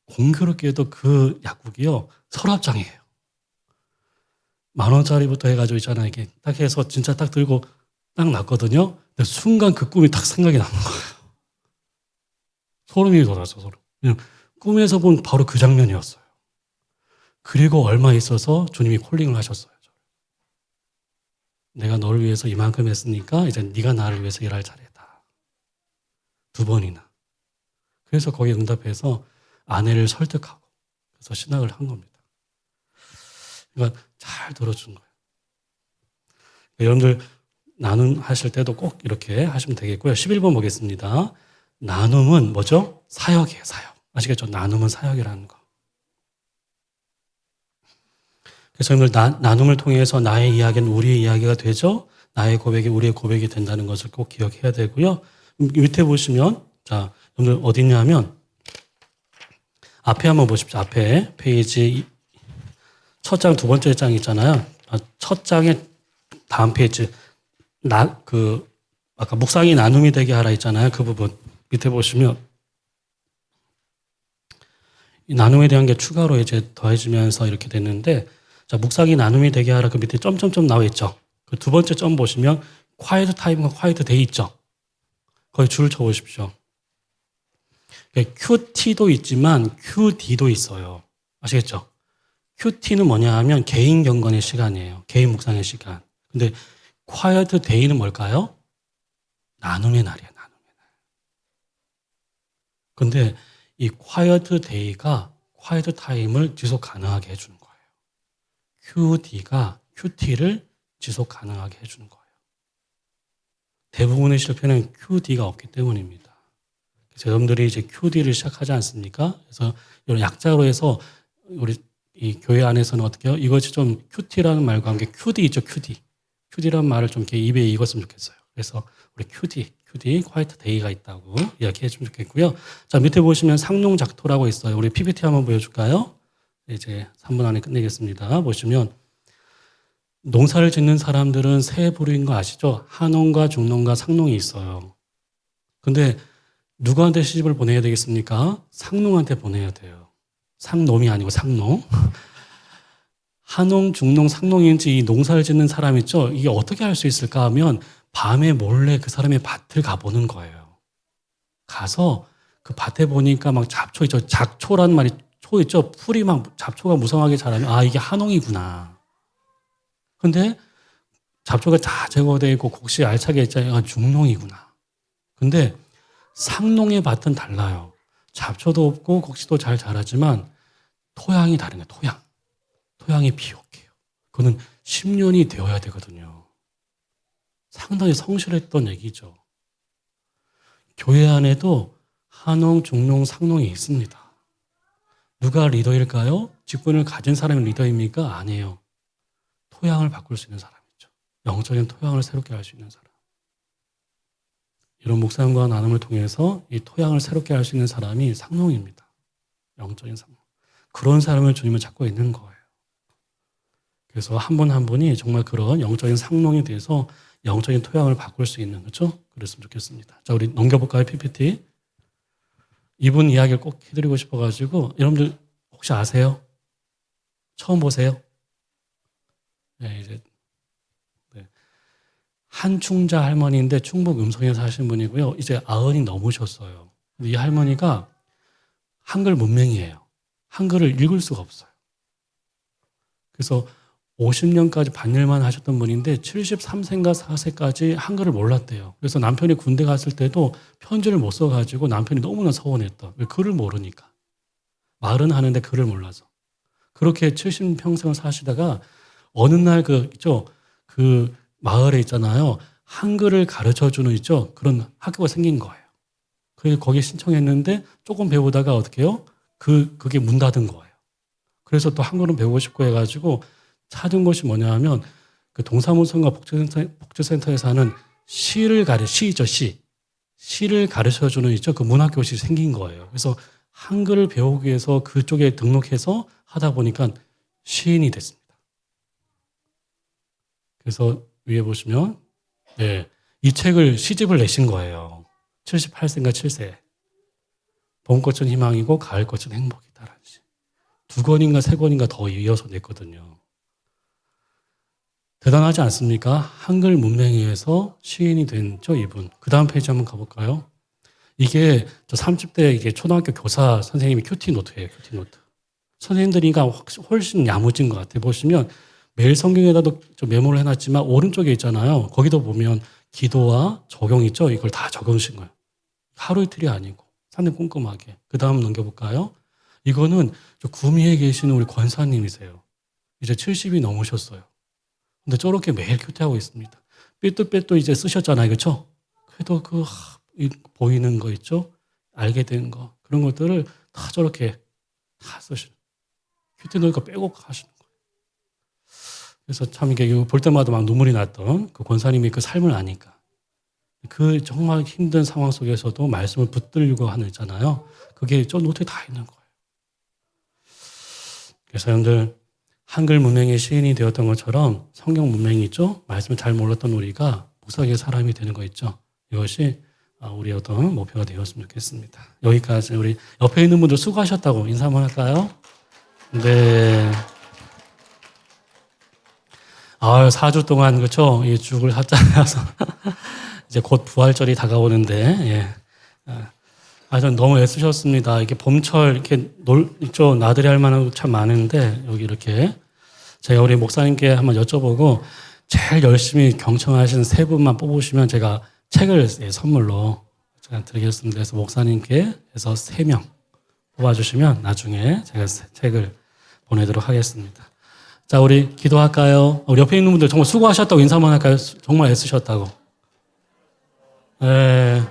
공교롭게도 그 약국이요 서랍장이에요. 10,000원짜리부터 해가지고 있잖아요. 이게 딱 해서 진짜 딱 들고 딱 놨거든요. 근데 순간 그 꿈이 딱 생각이 나는 거예요. 소름이 돋았어, 소름. 그냥 꿈에서 본 바로 그 장면이었어요. 그리고 얼마 있어서 주님이 콜링을 하셨어요. 내가 너를 위해서 이만큼 했으니까 이제 네가 나를 위해서 일할 차례다. 2번이나. 그래서 거기에 응답해서 아내를 설득하고 그래서 신학을 한 겁니다. 그러니까 잘 들어준 거예요. 여러분들 나눔하실 때도 꼭 이렇게 하시면 되겠고요. 11번 보겠습니다. 나눔은 뭐죠? 사역이에요, 사역. 아시겠죠? 나눔은 사역이라는 거. 그래서 여러분들 나눔을 통해서 나의 이야기는 우리의 이야기가 되죠? 나의 고백이 우리의 고백이 된다는 것을 꼭 기억해야 되고요. 밑에 보시면 자, 여러분들 어디 있냐면 앞에 한번 보십시오. 앞에 페이지 첫 장 2번째 장 있잖아요. 첫 장의 다음 페이지 아까 묵상이 나눔이 되게 하라 있잖아요. 그 부분 밑에 보시면 이 나눔에 대한 게 추가로 이제 더해지면서 이렇게 됐는데 자, 묵상이 나눔이 되게 하라 그 밑에 점점점 나와 있죠. 그 2번째 점 보시면 quiet time과 quiet day 있죠. 거기 줄을 쳐 보십시오. QT도 있지만 QD도 있어요. 아시겠죠? QT는 뭐냐 하면 개인 경건의 시간이에요. 개인 묵상의 시간. 근데 quiet day는 뭘까요? 나눔의 날이에요. 나눔의 날. 근데 이 quiet day가 quiet time을 지속 가능하게 해주는 거예요. QD가 QT를 지속 가능하게 해주는 거예요. 대부분의 실패는 QD가 없기 때문입니다. 그래서 여러분들이 이제 QD를 시작하지 않습니까? 그래서 이런 약자로 해서 우리 이 교회 안에서는 어떻게 해요? 이것이 좀 QT라는 말과 함께 QD 있죠, QD. QD라는 말을 좀 이렇게 입에 익었으면 좋겠어요. 그래서 우리 QD, quiet day가 있다고 이야기해 주면 좋겠고요. 자, 밑에 보시면 상농작토라고 있어요. 우리 PPT 한번 보여줄까요? 이제 3분 안에 끝내겠습니다. 보시면 농사를 짓는 사람들은 세 부류인 거 아시죠? 하농과 중농과 상농이 있어요. 근데 누구한테 시집을 보내야 되겠습니까? 상농한테 보내야 돼요. 상놈이 아니고 상농. 하농, 중농, 상농인지 이 농사를 짓는 사람 있죠? 이게 어떻게 할 수 있을까 하면 밤에 몰래 그 사람의 밭을 가보는 거예요. 가서 그 밭에 보니까 막 잡초 있죠. 작초란 말이 초 있죠. 풀이 막 잡초가 무성하게 자라면 아, 이게 하농이구나. 근데 잡초가 다 제거되어 있고 곡식이 알차게 있잖아요. 아, 중농이구나. 근데 상농의 밭은 달라요. 잡초도 없고 곡식도 잘 자라지만 토양이 다른 거예요. 토양. 토양이 비옥해요. 그거는 10년이 되어야 되거든요. 상당히 성실했던 얘기죠. 교회 안에도 하농, 중농, 상농이 있습니다. 누가 리더일까요? 직분을 가진 사람이 리더입니까? 아니에요. 토양을 바꿀 수 있는 사람이죠. 영적인 토양을 새롭게 할 수 있는 사람. 이런 묵상과 나눔을 통해서 이 토양을 새롭게 할 수 있는 사람이 상농입니다. 영적인 상농. 그런 사람을 주님은 찾고 있는 거예요. 그래서 한 분 한 분이 정말 그런 영적인 상농에 대해서 영적인 토양을 바꿀 수 있는, 그렇죠? 그랬으면 좋겠습니다. 자, 우리 넘겨볼까요, PPT? 이분 이야기를 꼭 해드리고 싶어가지고, 여러분들 혹시 아세요? 처음 보세요? 네, 이제, 네. 한충자 할머니인데 충북 음성에 사신 분이고요. 이제 90이 넘으셨어요. 이 할머니가 한글 문맹이에요. 한글을 읽을 수가 없어요. 그래서 50년까지 반일만 하셨던 분인데 73세인가 4세까지 한글을 몰랐대요. 그래서 남편이 군대 갔을 때도 편지를 못 써가지고 남편이 너무나 서운했다. 왜 글을 모르니까. 말은 하는데 글을 몰라서. 그렇게 70평생을 사시다가 어느 날 그 마을에 있잖아요. 한글을 가르쳐주는 있죠. 그런 학교가 생긴 거예요. 그래서 거기 신청했는데 조금 배우다가 어떻게 해요? 그게 문 닫은 거예요. 그래서 또 한글은 배우고 싶고 해가지고 찾은 곳이 뭐냐 하면 그 동사무소인가 복지센터에서 하는 시죠, 시. 시를 가르쳐주는 있죠. 그 문학교실이 생긴 거예요. 그래서 한글을 배우기 위해서 그쪽에 등록해서 하다 보니까 시인이 됐습니다. 그래서 위에 보시면, 네, 이 책을 시집을 내신 거예요. 78세인가 7세. 봄꽃은 희망이고 가을꽃은 행복이다라는 시. 2권인가 3권인가 더 이어서 냈거든요. 대단하지 않습니까? 한글 문맹에 의해서 시인이 된죠, 이분. 그 다음 페이지 한번 가볼까요? 이게 저 30대 이게 초등학교 교사 선생님이 큐티 노트예요, 큐티 노트. 선생님들이가 훨씬 야무진 것 같아요. 보시면 매일 성경에다도 좀 메모를 해놨지만 오른쪽에 있잖아요. 거기도 보면 기도와 적용 있죠? 이걸 다 적으신 거예요. 하루 이틀이 아니고 상당히 꼼꼼하게. 그 다음 넘겨볼까요? 이거는 저 구미에 계시는 우리 권사님이세요. 이제 70이 넘으셨어요. 근데 저렇게 매일 큐티하고 있습니다. 삐뚤빼뚤 이제 쓰셨잖아요. 그렇죠? 그래도 보이는 거 있죠? 알게 된 거. 그런 것들을 다 저렇게 다 쓰시는. 큐티 넣으니까 빼고 하시는 거예요. 그래서 참 이게 볼 때마다 막 눈물이 났던 그 권사님이 그 삶을 아니까. 그 정말 힘든 상황 속에서도 말씀을 붙들려고 하는 있잖아요. 그게 저 노트에 다 있는 거예요. 그래서 여러분들 한글 문맹의 시인이 되었던 것처럼 성경 문맹이 있죠. 말씀을 잘 몰랐던 우리가 무사하게 사람이 되는 거 있죠. 이것이 우리 어떤 목표가 되었으면 좋겠습니다. 여기까지 우리 옆에 있는 분들 수고하셨다고 인사 한번 할까요? 네. 4주 동안 그렇죠. 이 죽을 사자여서 이제 곧 부활절이 다가오는데 예. 전 너무 애쓰셨습니다. 이게 봄철 이렇게 있죠. 나들이 할 만한 참 많은데 여기 이렇게 제가 우리 목사님께 한번 여쭤보고 제일 열심히 경청하시는 3분만 뽑으시면 제가 책을 선물로 제가 드리겠습니다. 그래서 목사님께 해서 3명 뽑아주시면 나중에 제가 책을 보내도록 하겠습니다. 자, 우리 기도할까요? 우리 옆에 있는 분들 정말 수고하셨다고 인사 한번 할까요? 정말 애쓰셨다고. 네.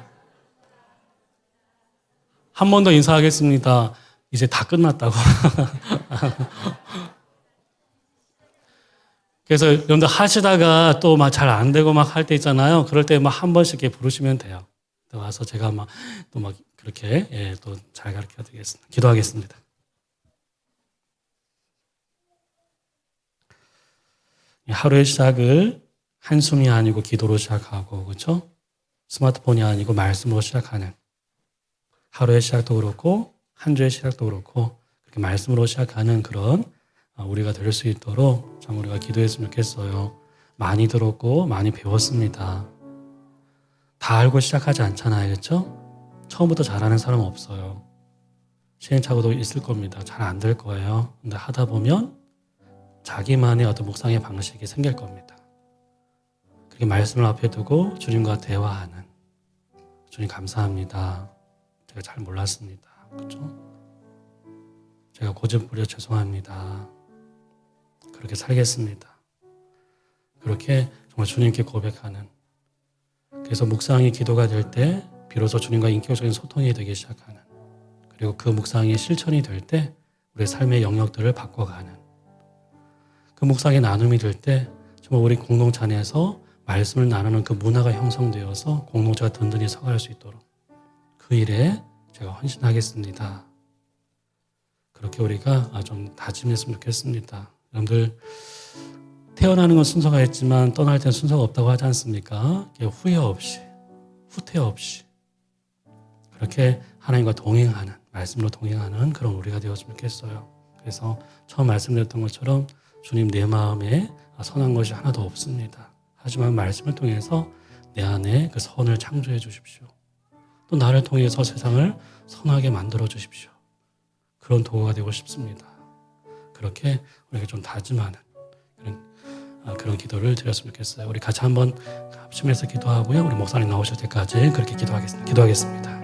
한 번 더 인사하겠습니다. 이제 다 끝났다고. 그래서 여러분들 하시다가 또 막 잘 안 되고 막 할 때 있잖아요. 그럴 때 막 한 번씩 이렇게 부르시면 돼요. 또 와서 제가 막 또 막 그렇게 또 잘 가르쳐 드리겠습니다. 기도하겠습니다. 하루의 시작을 한숨이 아니고 기도로 시작하고, 그렇죠? 스마트폰이 아니고 말씀으로 시작하는 하루의 시작도 그렇고 한 주의 시작도 그렇고 그렇게 말씀으로 시작하는 그런 우리가 될 수 있도록 참 우리가 기도했으면 좋겠어요. 많이 들었고 많이 배웠습니다. 다 알고 시작하지 않잖아요, 그렇죠? 처음부터 잘하는 사람은 없어요. 시행착오도 있을 겁니다. 잘 안 될 거예요. 근데 하다 보면 자기만의 어떤 묵상의 방식이 생길 겁니다. 그렇게 말씀을 앞에 두고 주님과 대화하는, 주님 감사합니다. 제가 잘 몰랐습니다. 그렇죠? 제가 고집부려 죄송합니다. 그렇게 살겠습니다. 그렇게 정말 주님께 고백하는, 그래서 묵상이 기도가 될 때 비로소 주님과 인격적인 소통이 되기 시작하는, 그리고 그 묵상이 실천이 될 때 우리의 삶의 영역들을 바꿔가는, 그 묵상의 나눔이 될 때 정말 우리 공동체 안에서 말씀을 나누는 그 문화가 형성되어서 공동체가 든든히 서갈 수 있도록 그 일에 제가 헌신하겠습니다. 그렇게 우리가 좀 다짐했으면 좋겠습니다. 여러분들 태어나는 건 순서가 있지만 떠날 때는 순서가 없다고 하지 않습니까? 후회 없이, 후퇴 없이 그렇게 하나님과 동행하는, 말씀으로 동행하는 그런 우리가 되었으면 좋겠어요. 그래서 처음 말씀드렸던 것처럼 주님 내 마음에 선한 것이 하나도 없습니다. 하지만 말씀을 통해서 내 안에 그 선을 창조해 주십시오. 또 나를 통해서 세상을 선하게 만들어 주십시오. 그런 도구가 되고 싶습니다. 그렇게 우리가 좀 다짐하는 그런 기도를 드렸으면 좋겠어요. 우리 같이 한번 합심해서 기도하고요. 우리 목사님 나오실 때까지 그렇게 기도하겠습니다.